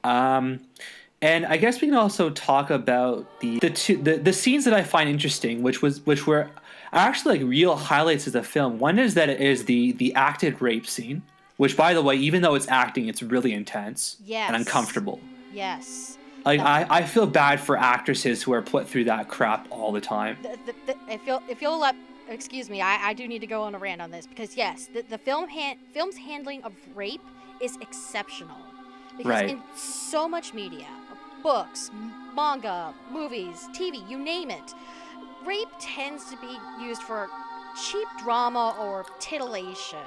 And I guess we can also talk about the scenes that I find interesting, which were actually like real highlights of the film. One is that it is the acted rape scene, which, by the way, even though it's acting, it's really intense and uncomfortable. Yes. Like I feel bad for actresses who are put through that crap all the time. If you'll let, excuse me, I do need to go on a rant on this because yes, the film's handling of rape is exceptional because in so much media, books, manga, movies, TV, you name it, rape tends to be used for cheap drama or titillation.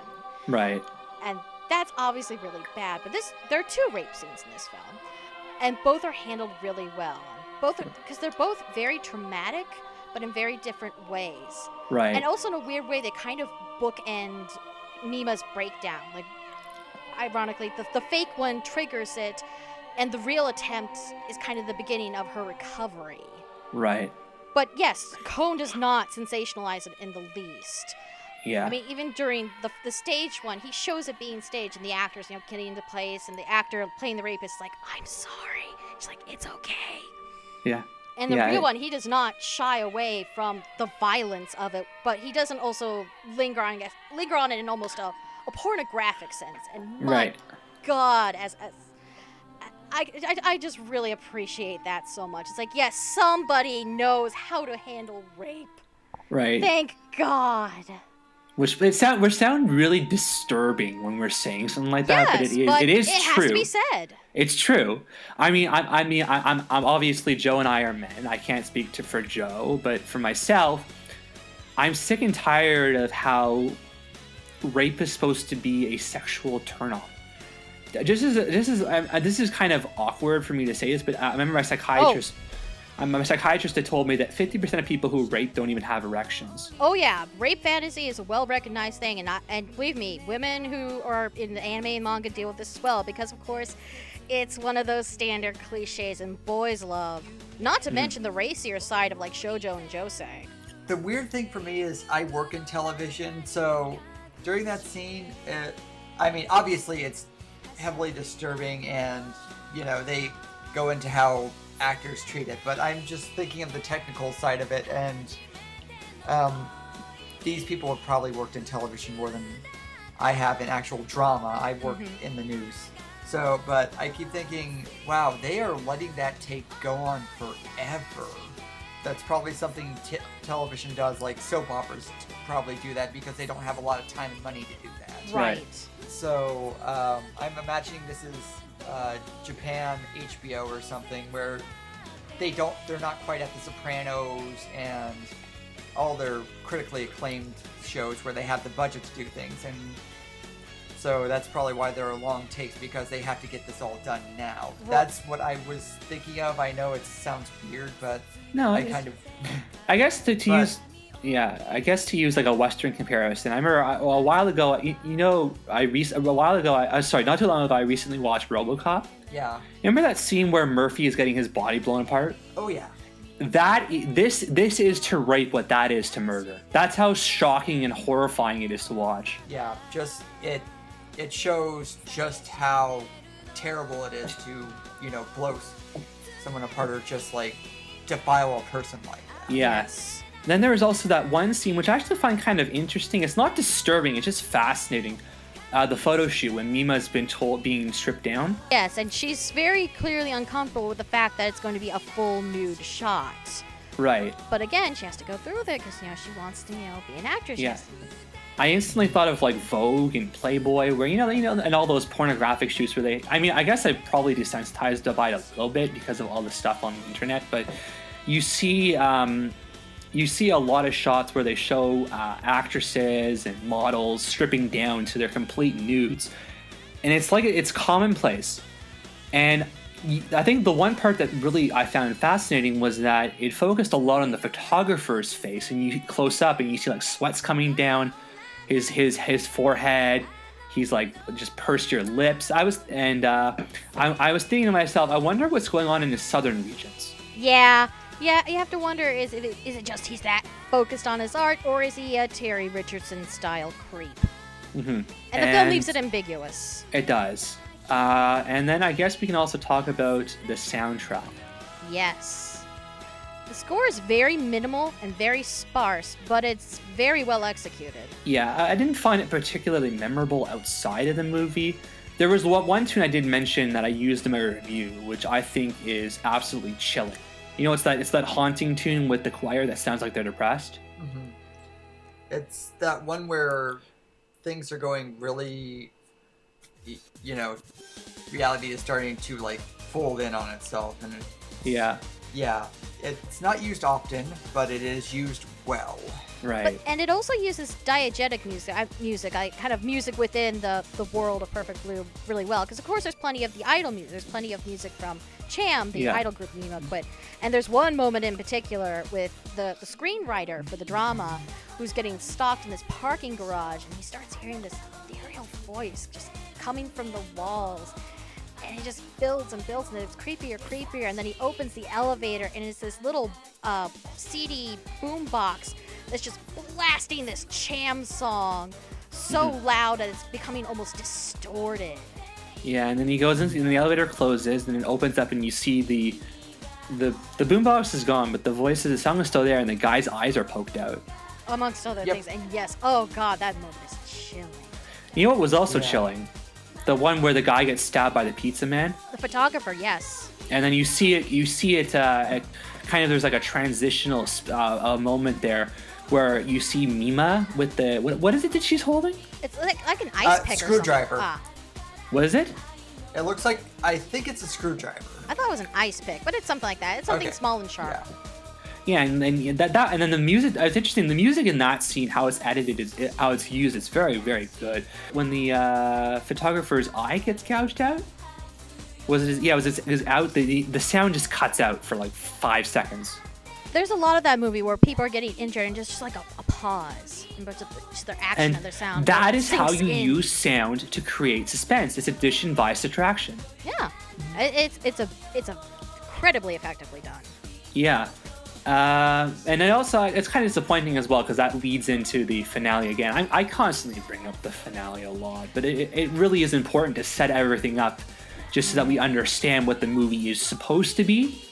Right. And that's obviously really bad. But there are two rape scenes in this film, and both are handled really well. Because they're both very traumatic, but in very different ways. Right. And also in a weird way, they kind of bookend Mima's breakdown. Like, ironically, the fake one triggers it, and the real attempt is kind of the beginning of her recovery. Right. But yes, Kon does not sensationalize it in the least. Yeah. I mean, even during the stage one, he shows it being staged, and the actors, getting into place, and the actor playing the rapist is like, "I'm sorry." She's like, "It's okay." Yeah. And the real one, he does not shy away from the violence of it, but he doesn't also linger on it in almost a pornographic sense. And my God, I just really appreciate that so much. It's like, yes, somebody knows how to handle rape. Right. Thank God. Which sound really disturbing when we're saying something like that, but it is true. It has to be said. It's true. I'm obviously Joe and I are men. I can't speak for Joe, but for myself, I'm sick and tired of how rape is supposed to be a sexual turnoff. this is kind of awkward for me to say this, but I remember my psychiatrist. My psychiatrist had told me that 50% of people who rape don't even have erections. Oh yeah, rape fantasy is a well-recognized thing, and believe me, women who are in the anime and manga deal with this as well, because of course, it's one of those standard cliches and boys love. Not to mention the racier side of like shoujo and josei. The weird thing for me is I work in television, so during that scene, I mean, obviously it's heavily disturbing, and they go into how actors treat it, but I'm just thinking of the technical side of it, and these people have probably worked in television more than I have in actual drama. I've worked in the news, but I keep thinking, wow, they are letting that tape go on forever. That's probably something television does, like soap operas probably do that because they don't have a lot of time and money to do that. Right. So I'm imagining this is Japan HBO or something where they're not quite at The Sopranos and all their critically acclaimed shows where they have the budget to do things, and so that's probably why there are long takes, because they have to get this all done now. That's what I was thinking of. I know it sounds weird, but no, I guess to use like a Western comparison. I remember a while ago, not too long ago, I recently watched RoboCop. Yeah. Remember that scene where Murphy is getting his body blown apart? Oh yeah. This is to rape what that is to murder. That's how shocking and horrifying it is to watch. Yeah, just it shows just how terrible it is to blow someone apart or just like defile a person like that. Yes. Then there was also that one scene which I actually find kind of interesting. It's not disturbing, it's just fascinating. The photo shoot when Mima's being stripped down. Yes, and she's very clearly uncomfortable with the fact that it's going to be a full nude shot. Right. But again, she has to go through with it because she wants to be an actress. Yeah. I instantly thought of like Vogue and Playboy, where and all those pornographic shoots where I guess I probably desensitized about it a little bit because of all the stuff on the internet, but you see a lot of shots where they show actresses and models stripping down to their complete nudes, and it's commonplace. And I think the one part that really I found fascinating was that it focused a lot on the photographer's face, and you close up and you see like sweats coming down his forehead. He's like just pursed your lips. I was thinking to myself, I wonder what's going on in the southern regions. Yeah, you have to wonder, is it just he's that focused on his art, or is he a Terry Richardson style creep? Mm-hmm. And the film leaves it ambiguous. It does. And then I guess we can also talk about the soundtrack. Yes. The score is very minimal and very sparse, but it's very well executed. Yeah, I didn't find it particularly memorable outside of the movie. There was one tune I did mention that I used in my review, which I think is absolutely chilling. It's that haunting tune with the choir that sounds like they're depressed. Mm-hmm. It's that one where things are going really, reality is starting to like fold in on itself, and yeah, it's not used often, but it is used well. Right. And it also uses diegetic music, kind of music within the world of Perfect Blue really well. Because, of course, there's plenty of the idol music. There's plenty of music from Cham, the idol group Nemo quit. And there's one moment in particular with the screenwriter for the drama who's getting stalked in this parking garage, and he starts hearing this ethereal voice just coming from the walls. And it just builds and builds, and it's creepier, and then he opens the elevator, and it's this little CD boombox that's just blasting this Cham song so loud that it's becoming almost distorted. Yeah, and then he goes in, and the elevator closes, and it opens up, and you see the boombox is gone, but the song is still there, and the guy's eyes are poked out. Amongst other things, and yes, oh god, that moment is chilling. You know what was also chilling? The one where the guy gets stabbed by the pizza man. The photographer, yes. And then you see it kind of, there's like a transitional moment there where you see Mima with the, what is it that she's holding? It's like an ice pick screwdriver. or something. What is it? It looks like, I think it's a screwdriver. I thought it was an ice pick, but it's something like that. It's something small and sharp. Yeah, and then and then the music. It's interesting. The music in that scene, how it's edited, how it's used. It's very, very good. When the photographer's eye gets gouged out, it was out. The sound just cuts out for like 5 seconds. There's a lot of that movie where people are getting injured and just like a pause in terms of just their action and their sound. That is how you use sound to create suspense. It's addition by subtraction. Yeah, it's incredibly effectively done. Yeah. And it's kind of disappointing as well because that leads into the finale again. I constantly bring up the finale a lot, but it really is important to set everything up just so that we understand what the movie is supposed to be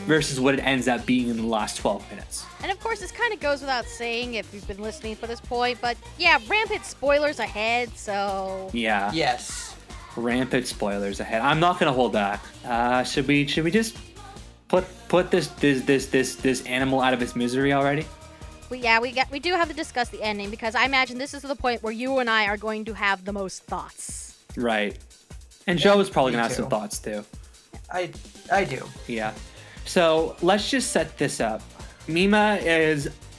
versus what it ends up being in the last 12 minutes. And of course, this kind of goes without saying if you've been listening for this point, but yeah, rampant spoilers ahead, so... Yeah. Yes. Rampant spoilers ahead. I'm not going to hold back. Should we just put this animal out of its misery already? We do have to discuss the ending because I imagine this is the point where you and I are going to have the most thoughts. Right. And Joe is probably going to have some thoughts too. I do. Yeah. So let's just set this up. Mima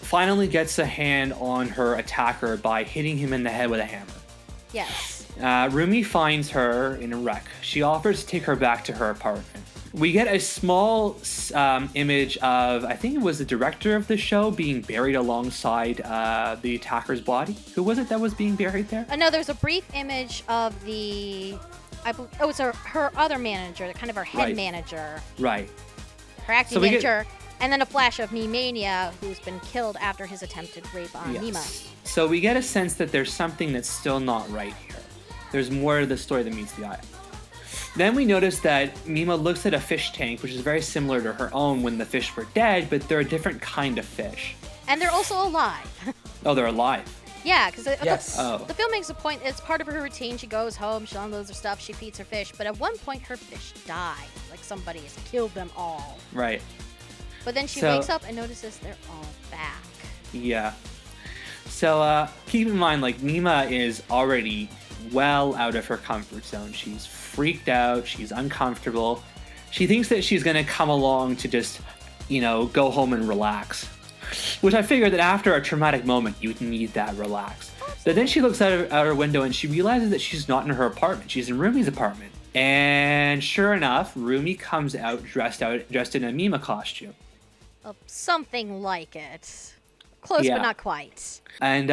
finally gets a hand on her attacker by hitting him in the head with a hammer. Yes. Rumi finds her in a wreck. She offers to take her back to her apartment. We get a small image of, I think it was the director of the show being buried alongside the attacker's body. Who was it that was being buried there? No, there's a brief image of it's her other manager, kind of her head manager. Right. Her acting manager. And then a flash of Mimania, who's been killed after his attempted rape on Mima. So we get a sense that there's something that's still not right here. There's more to the story than meets the eye. Then we notice that Mima looks at a fish tank, which is very similar to her own when the fish were dead, but they're a different kind of fish. And they're also alive. Oh, they're alive. Yeah, because the film makes a point. It's part of her routine. She goes home, she unloads her stuff, she feeds her fish. But at one point, her fish die. Like somebody has killed them all. Right. But then she wakes up and notices they're all back. Yeah. So keep in mind, like, Mima is already well out of her comfort zone. She's freaked out. She's uncomfortable. She thinks that she's going to come along to just, go home and relax. Which I figured that after a traumatic moment, you'd need that relax. But then she looks out her window and she realizes that she's not in her apartment. She's in Rumi's apartment. And sure enough, Rumi comes out dressed in a Mima costume. Something like it. Close, but not quite. And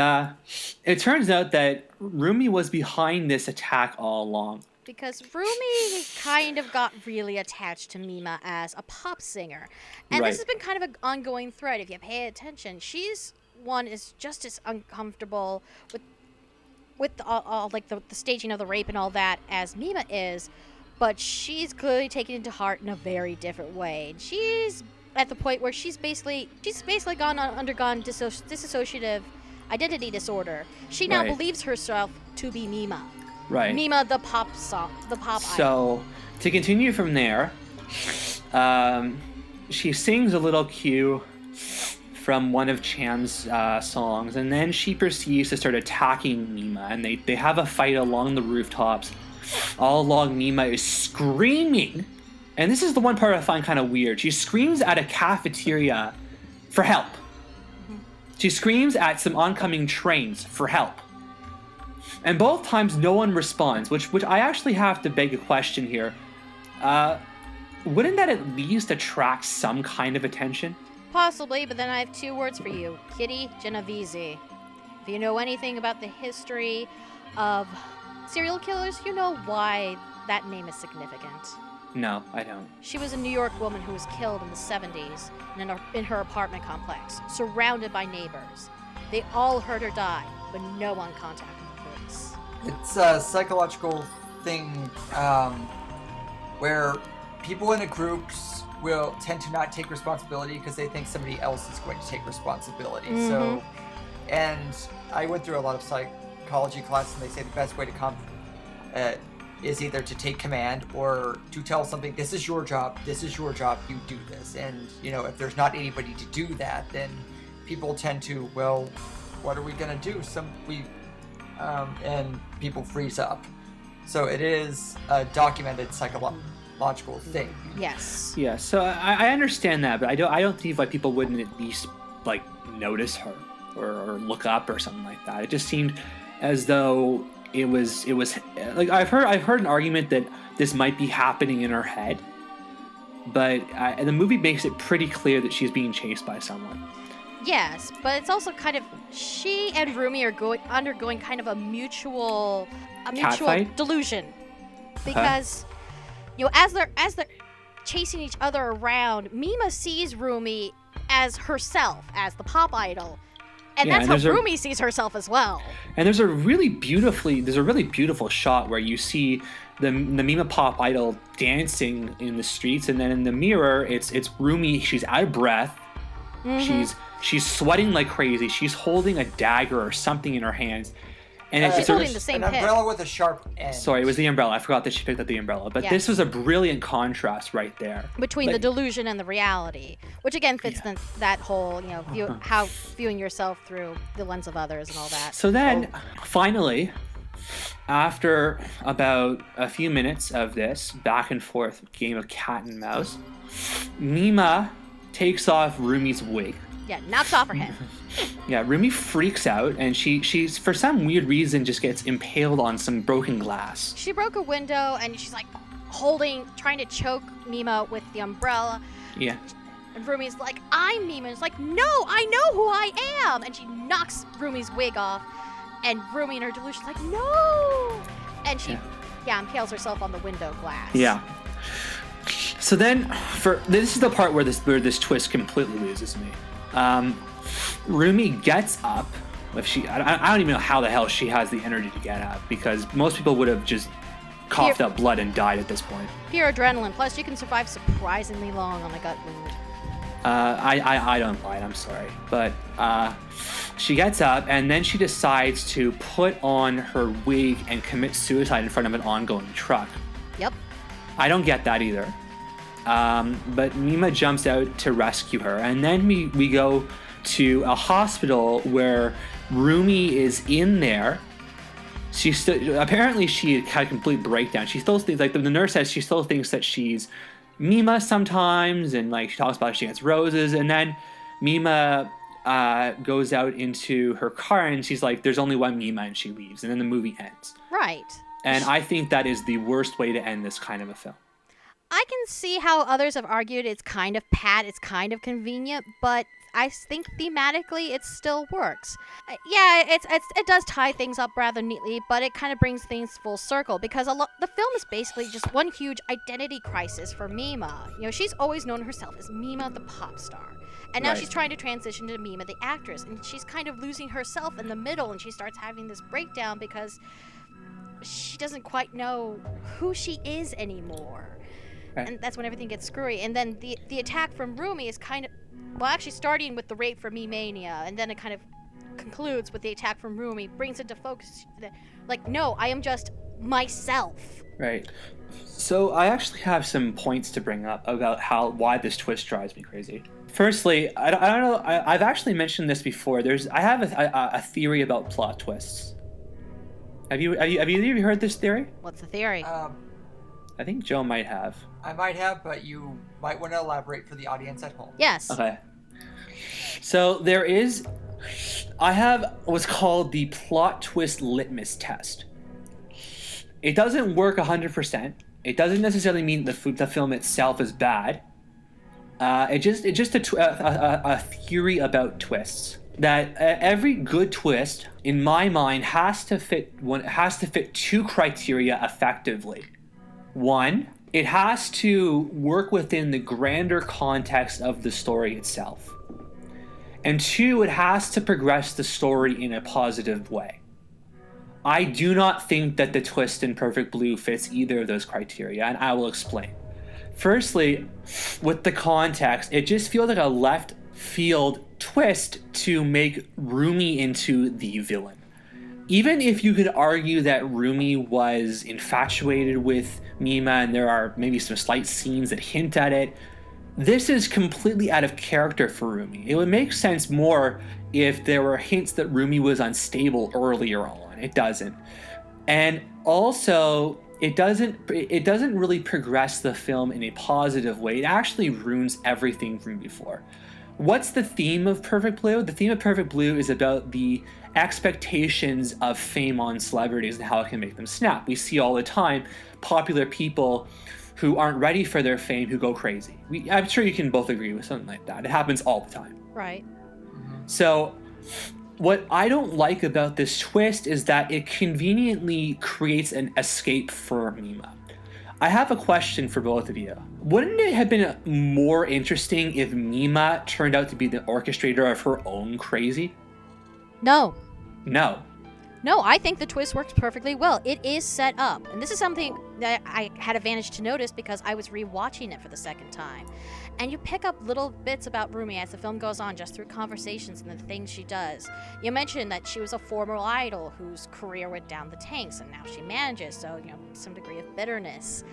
it turns out that Rumi was behind this attack all along. Because Rumi kind of got really attached to Mima as a pop singer. And this has been kind of an ongoing thread. If you pay attention, is just as uncomfortable with all like the staging of the rape and all that as Mima is. But she's clearly taken it to heart in a very different way. She's at the point where she's basically undergone dissociative identity disorder. She now believes herself to be Mima. Right. Mima, the pop idol. So, to continue from there, she sings a little cue from one of Chan's songs, and then she proceeds to start attacking Mima, and they have a fight along the rooftops. All along, Mima is screaming. And this is the one part I find kind of weird. She screams at a cafeteria for help. She screams at some oncoming trains for help. And both times no one responds, which I actually have to beg a question here. Wouldn't that at least attract some kind of attention? Possibly, but then I have two words for you. Kitty Genovese. If you know anything about the history of serial killers, you know why that name is significant. No, I don't. She was a New York woman who was killed in the 70s in her apartment complex, surrounded by neighbors. They all heard her die, but no one contacted the police. It's a psychological thing where people in a group will tend to not take responsibility because they think somebody else is going to take responsibility. Mm-hmm. So, and I went through a lot of psychology classes, and they say the best way to is either to take command or to tell something, this is your job, you do this. And, if there's not anybody to do that, then people tend to, well, what are we going to do? And people freeze up. So it is a documented logical thing. Yes. Yeah, so I understand that, but I don't see why people wouldn't at least like notice her or look up or something like that. It just seemed as though it was like I've heard an argument that this might be happening in her head, but the movie makes it pretty clear that she's being chased by someone. Yes, but it's also kind of she and Rumi are undergoing kind of a mutual fight? delusion, because as they're chasing each other around, Mima sees Rumi as herself, as the pop idol, and that's how Rumi sees herself as well. And there's a really beautiful shot where you see the Mima pop idol dancing in the streets, and then in the mirror, it's Rumi. She's out of breath. Mm-hmm. She's sweating like crazy. She's holding a dagger or something in her hands. And she's holding the same an umbrella with a sharp end. Sorry, it was the umbrella. I forgot that she picked up the umbrella. But this was a brilliant contrast right there. Between the delusion and the reality, which again fits that whole, how viewing yourself through the lens of others and all that. So then, finally, after about a few minutes of this back and forth game of cat and mouse, Mima takes off Rumi's wig. Yeah, knocks off her head. Yeah, Rumi freaks out, and she's for some weird reason just gets impaled on some broken glass. She broke a window, and she's like trying to choke Mima with the umbrella. Yeah. And Rumi's like, I'm Mima. And it's like, no, I know who I am. And she knocks Rumi's wig off, and Rumi in her delusion's like, no. And she, impales herself on the window glass. Yeah. So then, this is the part where this twist completely loses me. Rumi gets up. I don't even know how the hell she has the energy to get up, because most people would have just coughed up blood and died at this point. Pure adrenaline. Plus, you can survive surprisingly long on a gut wound. I don't buy it. I'm sorry, but she gets up and then she decides to put on her wig and commit suicide in front of an ongoing truck. Yep. I don't get that either. But Mima jumps out to rescue her, and then we go to a hospital where Rumi is in there. Apparently she had a complete breakdown. She still thinks, like the nurse says, she still thinks that she's Mima sometimes, and like she talks about she gets roses, and then Mima goes out into her car and she's like, there's only one Mima, and she leaves, and then the movie ends. Right. And I think that is the worst way to end this kind of a film. I can see how others have argued it's kind of pat, it's kind of convenient, but I think thematically it still works. It does tie things up rather neatly, but it kind of brings things full circle, because the film is basically just one huge identity crisis for Mima. She's always known herself as Mima the pop star, and now she's trying to transition to Mima the actress, and she's kind of losing herself in the middle, and she starts having this breakdown because she doesn't quite know who she is anymore. Right. And that's when everything gets screwy. And then the attack from Rumi is kind of, actually starting with the rape for Me-Mania, and then it kind of concludes with the attack from Rumi, brings it to focus. Like, no, I am just myself. Right. So I actually have some points to bring up about why this twist drives me crazy. Firstly, I don't know. I've actually mentioned this before. I have a theory about plot twists. Have either of you heard this theory? What's the theory? I think Joe might have. I might have, but you might want to elaborate for the audience at home. Yes. Okay. So I have what's called the plot twist litmus test. It doesn't work 100%. It doesn't necessarily mean the film itself is bad. It's just a theory about twists. That every good twist, in my mind, has to fit two criteria effectively. One, it has to work within the grander context of the story itself. And two, it has to progress the story in a positive way. I do not think that the twist in Perfect Blue fits either of those criteria, and I will explain. Firstly, with the context, it just feels like a left field twist to make Rumi into the villain. Even if you could argue that Rumi was infatuated with Mima, and there are maybe some slight scenes that hint at it, this is completely out of character for Rumi. It would make sense more if there were hints that Rumi was unstable earlier on. It doesn't. And also, it doesn't really progress the film in a positive way. It actually ruins everything from before. What's the theme of Perfect Blue? The theme of Perfect Blue is about the expectations of fame on celebrities and how it can make them snap. We see all the time popular people who aren't ready for their fame who go crazy. I'm sure you can both agree with something like that. It happens all the time. Right. So what I don't like about this twist is that it conveniently creates an escape for Mima. I have a question for both of you. Wouldn't it have been more interesting if Mima turned out to be the orchestrator of her own crazy? No. No. No, I think the twist works perfectly well. It is set up. And this is something that I had advantage to notice because I was rewatching it for the second time. And you pick up little bits about Rumi as the film goes on, just through conversations and the things she does. You mentioned that she was a former idol whose career went down the tanks, and now she manages, so, some degree of bitterness.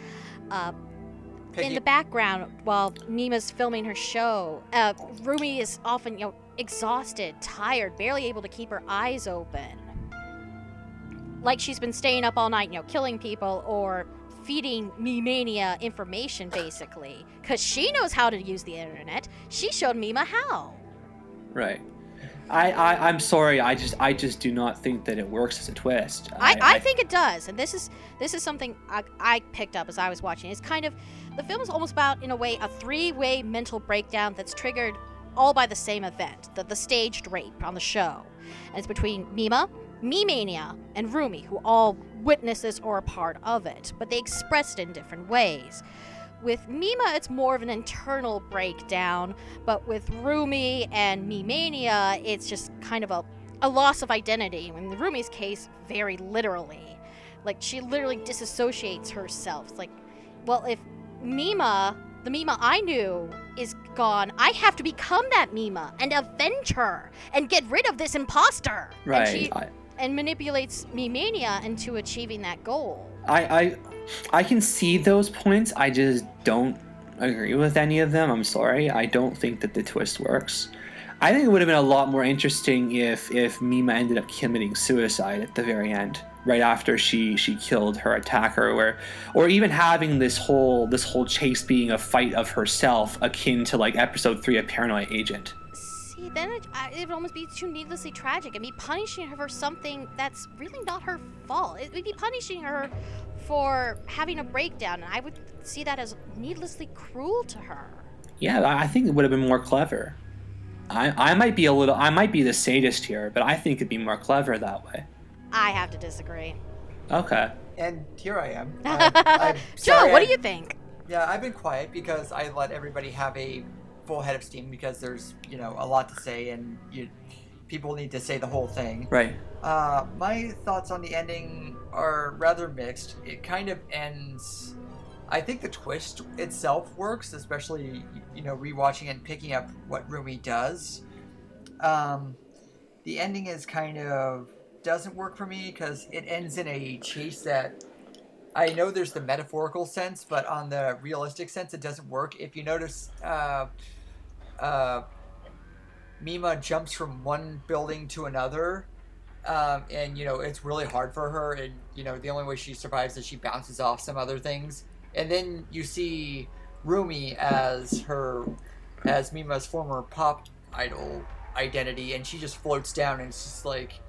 In the background, while Mima's filming her show, Rumi is often, exhausted, tired, barely able to keep her eyes open. Like she's been staying up all night, killing people or feeding Me-Mania information, basically. Because she knows how to use the internet. She showed Mima how. Right. I'm sorry. I just do not think that it works as a twist. I think it does, and this is something I picked up as I was watching. It's kind of, the film is almost about, in a way, a three-way mental breakdown that's triggered all by the same event, the staged rape on the show. And it's between Mima, Me-Mania, and Rumi, who all witness this or are part of it, but they express it in different ways. With Mima, it's more of an internal breakdown, but with Rumi and Me-Mania, it's just kind of a loss of identity. In Rumi's case, very literally. Like, she literally disassociates herself. It's like, well, if Mima, the Mima I knew, is gone, I have to become that Mima and avenge her and get rid of this imposter. Right. And manipulates Me-Mania into achieving that goal. I can see those points. I just don't agree with any of them. I'm sorry. I don't think that the twist works. I think it would have been a lot more interesting if Mima ended up committing suicide at the very end, right after she killed her attacker, or even having this whole chase being a fight of herself, akin to like episode 3 of Paranoid Agent. See, then it would almost be too needlessly tragic and be punishing her for something that's really not her fault. It would be punishing her for having a breakdown, and I would see that as needlessly cruel to her. Yeah, I think it would have been more clever. I might be the sadist here, but I think it'd be more clever that way. I have to disagree. Okay. And here I am. Joe, what do you think? Yeah, I've been quiet because I let everybody have a full head of steam because there's, a lot to say and people need to say the whole thing. Right. My thoughts on the ending are rather mixed. It kind of ends... I think the twist itself works, especially, rewatching and picking up what Rumi does. The ending is kind of... doesn't work for me because it ends in a chase that... I know there's the metaphorical sense, but on the realistic sense, it doesn't work. If you notice, Mima jumps from one building to another, and, it's really hard for her, and, the only way she survives is she bounces off some other things. And then you see Rumi as Mima's former pop idol identity, and she just floats down, and it's just like...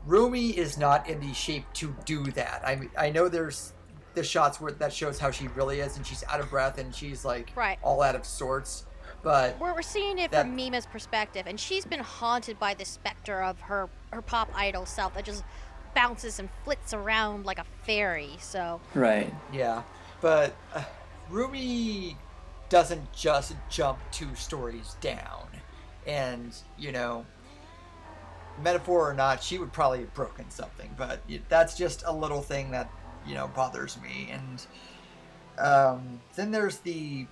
Rumi is not in the shape to do that. I know there's the shots that shows how she really is, and she's out of breath, and she's like all out of sorts. But we're seeing it from Mima's perspective, and she's been haunted by the specter of her pop idol self that just bounces and flits around like a fairy. So right, yeah, but Rumi doesn't just jump 2 stories down, and metaphor or not, she would probably have broken something, but that's just a little thing that bothers me. And then there's the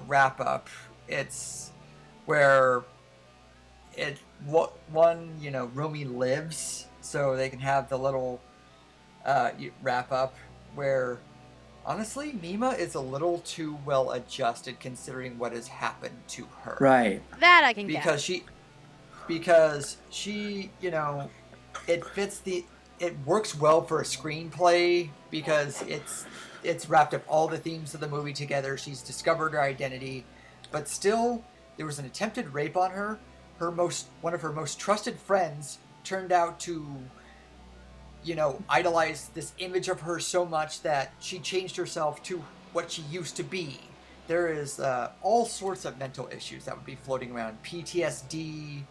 wrap up. It's where Rumi lives, so they can have the little wrap up where honestly Mima is a little too well adjusted considering what has happened to her. Right. That I can get. Because she, it fits it works well for a screenplay because it's wrapped up all the themes of the movie together. She's discovered her identity, but still there was an attempted rape on her. One of her most trusted friends turned out to, idolize this image of her so much that she changed herself to what she used to be. There is all sorts of mental issues that would be floating around, PTSD,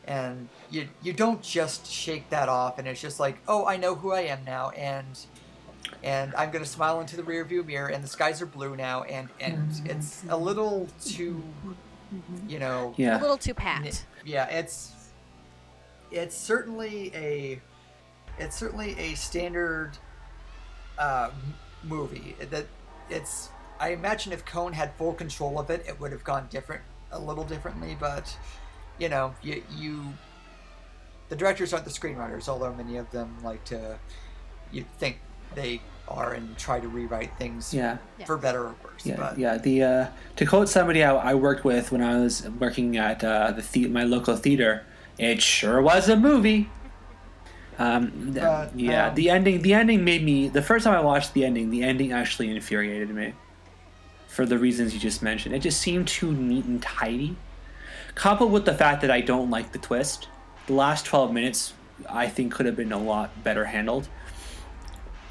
and you don't just shake that off and it's just like, oh, I know who I am now, and I'm gonna smile into the rearview mirror, and the skies are blue now, and it's a little too, a little too pat. Yeah, it's certainly a standard movie. I imagine if Kon had full control of it, it would have gone a little differently. But the directors aren't the screenwriters, although many of them like to think they are and try to rewrite things for better or worse. To quote somebody I worked with when I was working at my local theater, it sure was a movie. The ending made me. The first time I watched the ending actually infuriated me. For the reasons you just mentioned, it just seemed too neat and tidy. Coupled with the fact that I don't like the twist, the last 12 minutes I think could have been a lot better handled.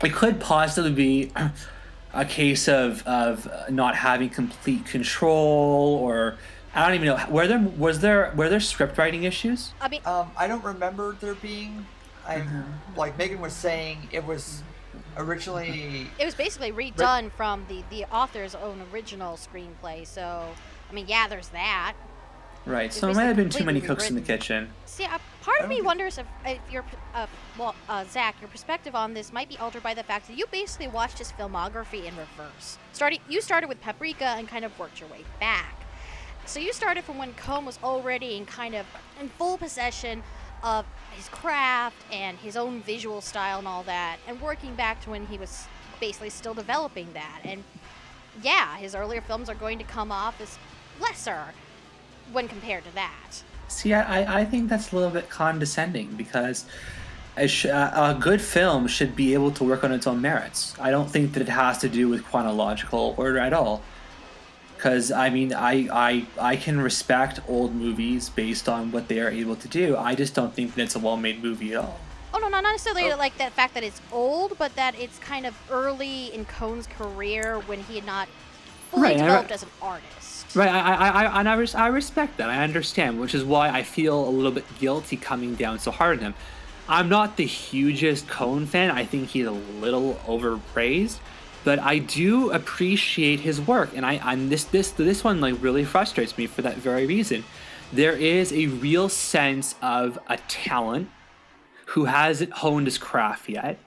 It could possibly be a case of not having complete control, or I don't even know. Were there script writing issues? I mean, I don't remember there being. Like Megan was saying, it was originally. It was basically redone from the author's own original screenplay. So, I mean, there's that. Right. So it might have been too many cooks in the kitchen. See, part of me wonders if your Zach, your perspective on this might be altered by the fact that you basically watched his filmography in reverse. You started with Paprika and kind of worked your way back. So you started from when Kon was already in full possession of his craft and his own visual style and all that, and working back to when he was basically still developing that. And his earlier films are going to come off as lesser when compared to that. See, I think that's a little bit condescending, because a good film should be able to work on its own merits. I don't think that it has to do with chronological order at all. Because, I mean, I can respect old movies based on what they are able to do. I just don't think that it's a well-made movie at all. Oh, no, not necessarily like that fact that it's old, but that it's kind of early in Kon's career when he had not fully developed as an artist. Right, I respect that. I understand, which is why I feel a little bit guilty coming down so hard on him. I'm not the hugest Kon fan. I think he's a little overpraised. But I do appreciate his work, and this one really frustrates me for that very reason. There is a real sense of a talent who hasn't honed his craft yet,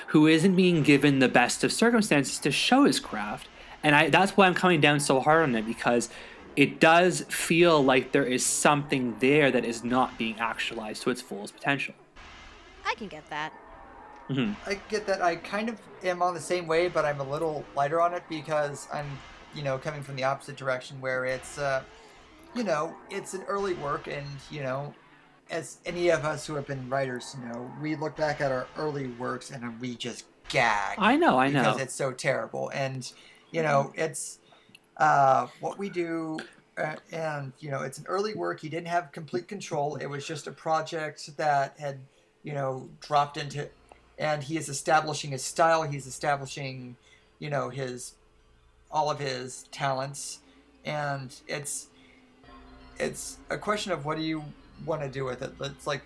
who isn't being given the best of circumstances to show his craft, and that's why I'm coming down so hard on it, because it does feel like there is something there that is not being actualized to its fullest potential. I can get that. Mm-hmm. I get that. I kind of am on the same way, but I'm a little lighter on it because I'm, coming from the opposite direction, where it's, it's an early work, and, as any of us who have been writers, we look back at our early works and we just gag. I know. Because it's so terrible. And, it's what we do, and, it's an early work. He didn't have complete control. It was just a project that had, dropped into. And he is establishing his style. He's establishing, all of his talents, and it's a question of what do you want to do with it. It's like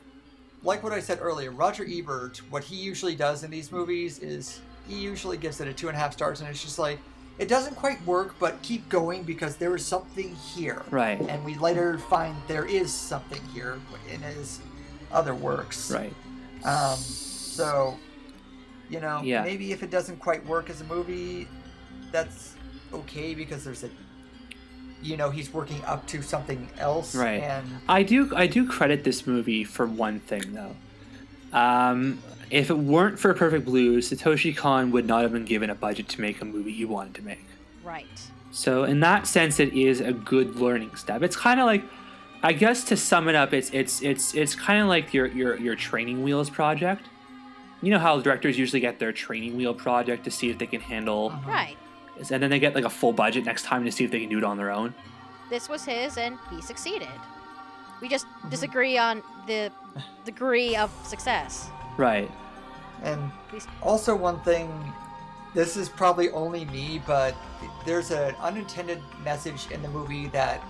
what I said earlier. Roger Ebert, what he usually does in these movies is he usually gives it a 2.5 stars, and it's just like, it doesn't quite work, but keep going because there is something here. Right. And we later find there is something here in his other works. Right. So, maybe if it doesn't quite work as a movie, that's okay because there's he's working up to something else. Right. And I do credit this movie for one thing, though. If it weren't for Perfect Blue, Satoshi Kon would not have been given a budget to make a movie he wanted to make. Right. So in that sense, it is a good learning step. It's kind of like, I guess to sum it up, it's kind of like your training wheels project. you know how directors usually get their training wheel project to see if they can handle, Right. and then they get like a full budget next time to see if they can do it on their own. This was his, and he succeeded. We just disagree on the degree of success. Right. And also one thing, this is probably only me, but there's an unintended message in the movie that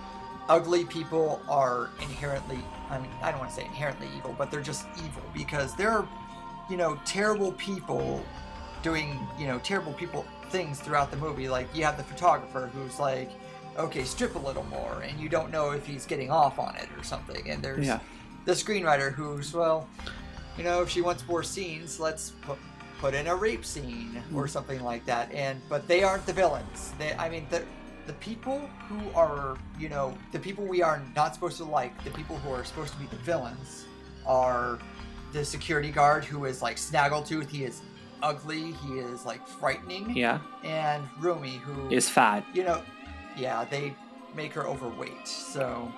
ugly people are inherently, I mean, I don't want to say inherently evil, but they're just evil because they're, terrible people doing, terrible people things throughout the movie. Like, you have the photographer who's like, okay, strip a little more, and you don't know if he's getting off on it or something. And there's the screenwriter who's, well, if she wants more scenes, let's put in a rape scene or something like that. But they aren't the villains. The people who are, the people we are not supposed to like, the people who are supposed to be the villains are the security guard who is like snaggletooth. He is ugly. He is like frightening. Yeah. And Rumi, who is fat. They make her overweight. So,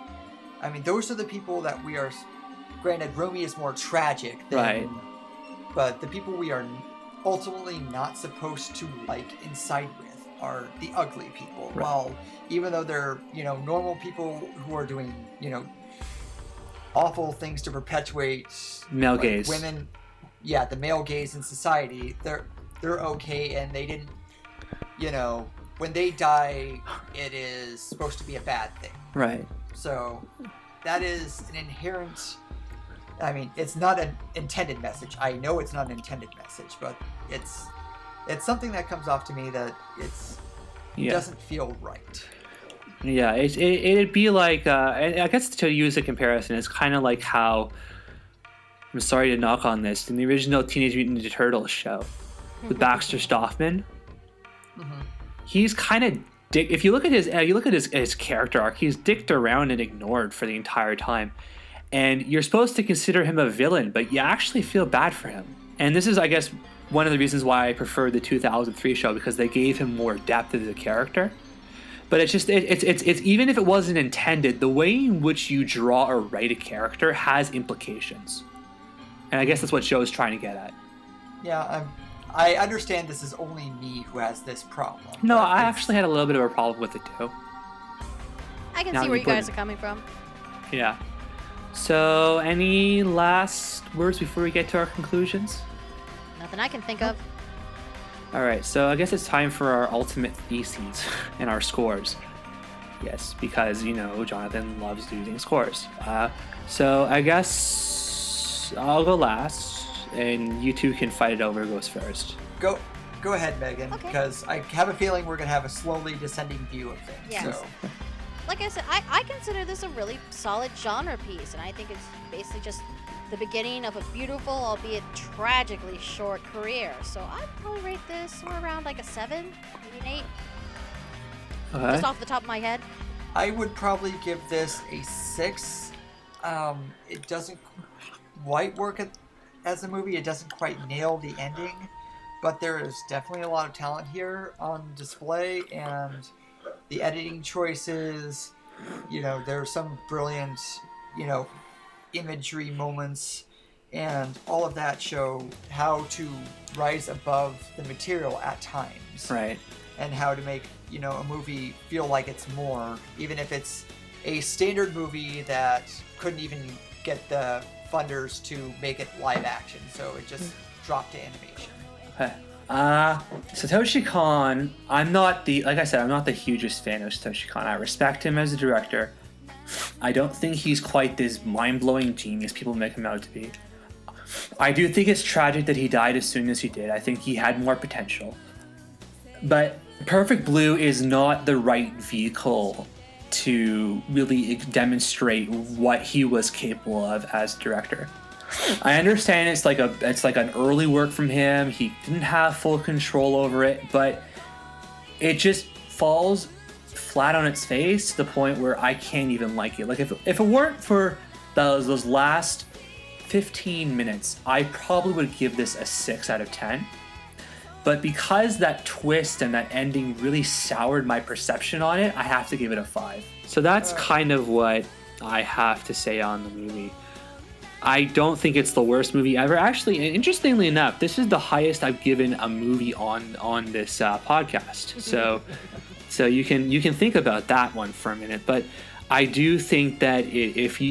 I mean, those are the people that we are. Granted, Rumi is more tragic than, right. But the people we are ultimately not supposed to like inside with are the ugly people. Right. While even though they're, normal people who are doing, awful things to perpetuate male gaze. Women, the male gaze in society, they're okay, and they didn't, when they die, it is supposed to be a bad thing. Right. So that is an inherent, I mean, it's not an intended message. I know it's not an intended message, but it's something that comes off to me that it doesn't feel right. Yeah, it'd be like, I guess to use a comparison, it's kind of like how, I'm sorry to knock on this, in the original Teenage Mutant Ninja Turtles show, with Baxter Stockman, he's kind of if you look at his character arc, he's dicked around and ignored for the entire time. And you're supposed to consider him a villain, but you actually feel bad for him. And this is, I guess, one of the reasons why I prefer the 2003 show, because they gave him more depth as a character. But it's just, it's even if it wasn't intended, the way in which you draw or write a character has implications. And I guess that's what show's trying to get at. Yeah, I understand this is only me who has this problem. No, I actually had a little bit of a problem with it too. I can see where you guys are coming from. Yeah. So, any last words before we get to our conclusions? Nothing I can think of. All right, so I guess it's time for our ultimate theses and our scores. Yes, because, Jonathan loves using scores. So I guess I'll go last, and you two can fight it over who goes first. Go ahead, Megan, okay. Because I have a feeling we're going to have a slowly descending view of things. Yes. So. Like I said, I consider this a really solid genre piece, and I think it's basically just the beginning of a beautiful, albeit tragically short career. So I'd probably rate this somewhere around like a 7, maybe an 8. Okay. Just off the top of my head. I would probably give this a 6. It doesn't quite work as a movie. It doesn't quite nail the ending, but there is definitely a lot of talent here on display, and the editing choices, there's some brilliant, imagery moments, and all of that show how to rise above the material at times. Right. And how to make, a movie feel like it's more, even if it's a standard movie that couldn't even get the funders to make it live action, so it just dropped to animation. Okay. Satoshi Kon, I'm not the hugest fan of Satoshi Kon. I respect him as a director. I don't think he's quite this mind-blowing genius people make him out to be. I do think it's tragic that he died as soon as he did. I think he had more potential. But Perfect Blue is not the right vehicle to really demonstrate what he was capable of as a director. I understand it's like an early work from him. He didn't have full control over it, but it just falls flat on its face to the point where I can't even like it. Like if it weren't for those last 15 minutes, I probably would give this a 6 out of 10. But because that twist and that ending really soured my perception on it, I have to give it a 5. So that's kind of what I have to say on the movie. I don't think it's the worst movie ever. Actually, interestingly enough, this is the highest I've given a movie on this podcast. So you can think about that one for a minute. But I do think that if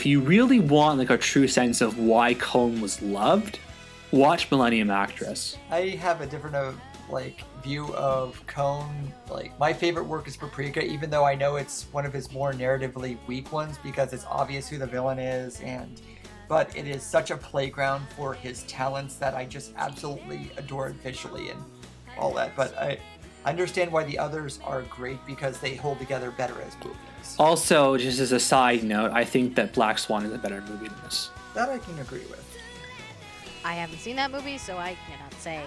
you really want like a true sense of why Kon was loved, watch Millennium Actress. I have a different view of Kon. Like, my favorite work is Paprika, even though I know it's one of his more narratively weak ones because it's obvious who the villain is, but it is such a playground for his talents that I just absolutely adore it visually and all that. But I understand why the others are great because they hold together better as movies. Also, just as a side note, I think that Black Swan is a better movie than this. That I can agree with. I haven't seen that movie, so I cannot say.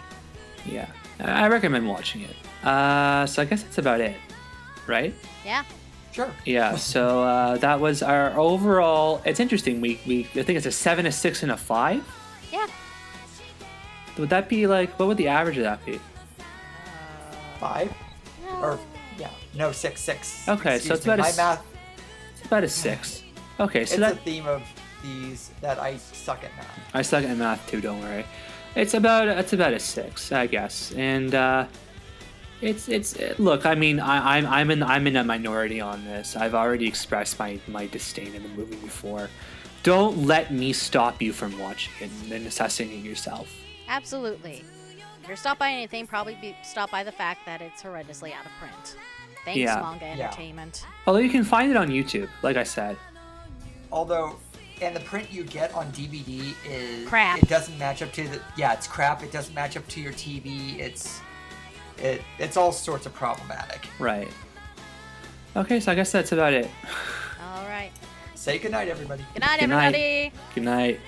Yeah, I recommend watching it. So I guess that's about it, right? Yeah. Sure. Yeah. So that was our overall. It's interesting. We I think it's a 7, a 6, and a 5. Yeah. Would that be like? What would the average of that be? 5? No. Or no, 6. Okay, Excuse so it's me, about my math. It's about a 6. Okay, so It's that a theme of these that I suck at math. I suck at math too. Don't worry. It's about a 6, I guess, and look. I mean, I'm in a minority on this. I've already expressed my disdain in the movie before. Don't let me stop you from watching it and then assessing it yourself. Absolutely. If you're stopped by anything, probably be stopped by the fact that it's horrendously out of print. Thanks, Yeah. Manga Entertainment. Although you can find it on YouTube, like I said. Although, and the print you get on DVD is Crap. It doesn't match up to it's crap. It doesn't match up to your TV. It's all sorts of problematic. Right. Okay, so I guess that's about it. All right. Say goodnight, everybody. Good night, Good night. everybody. Good night.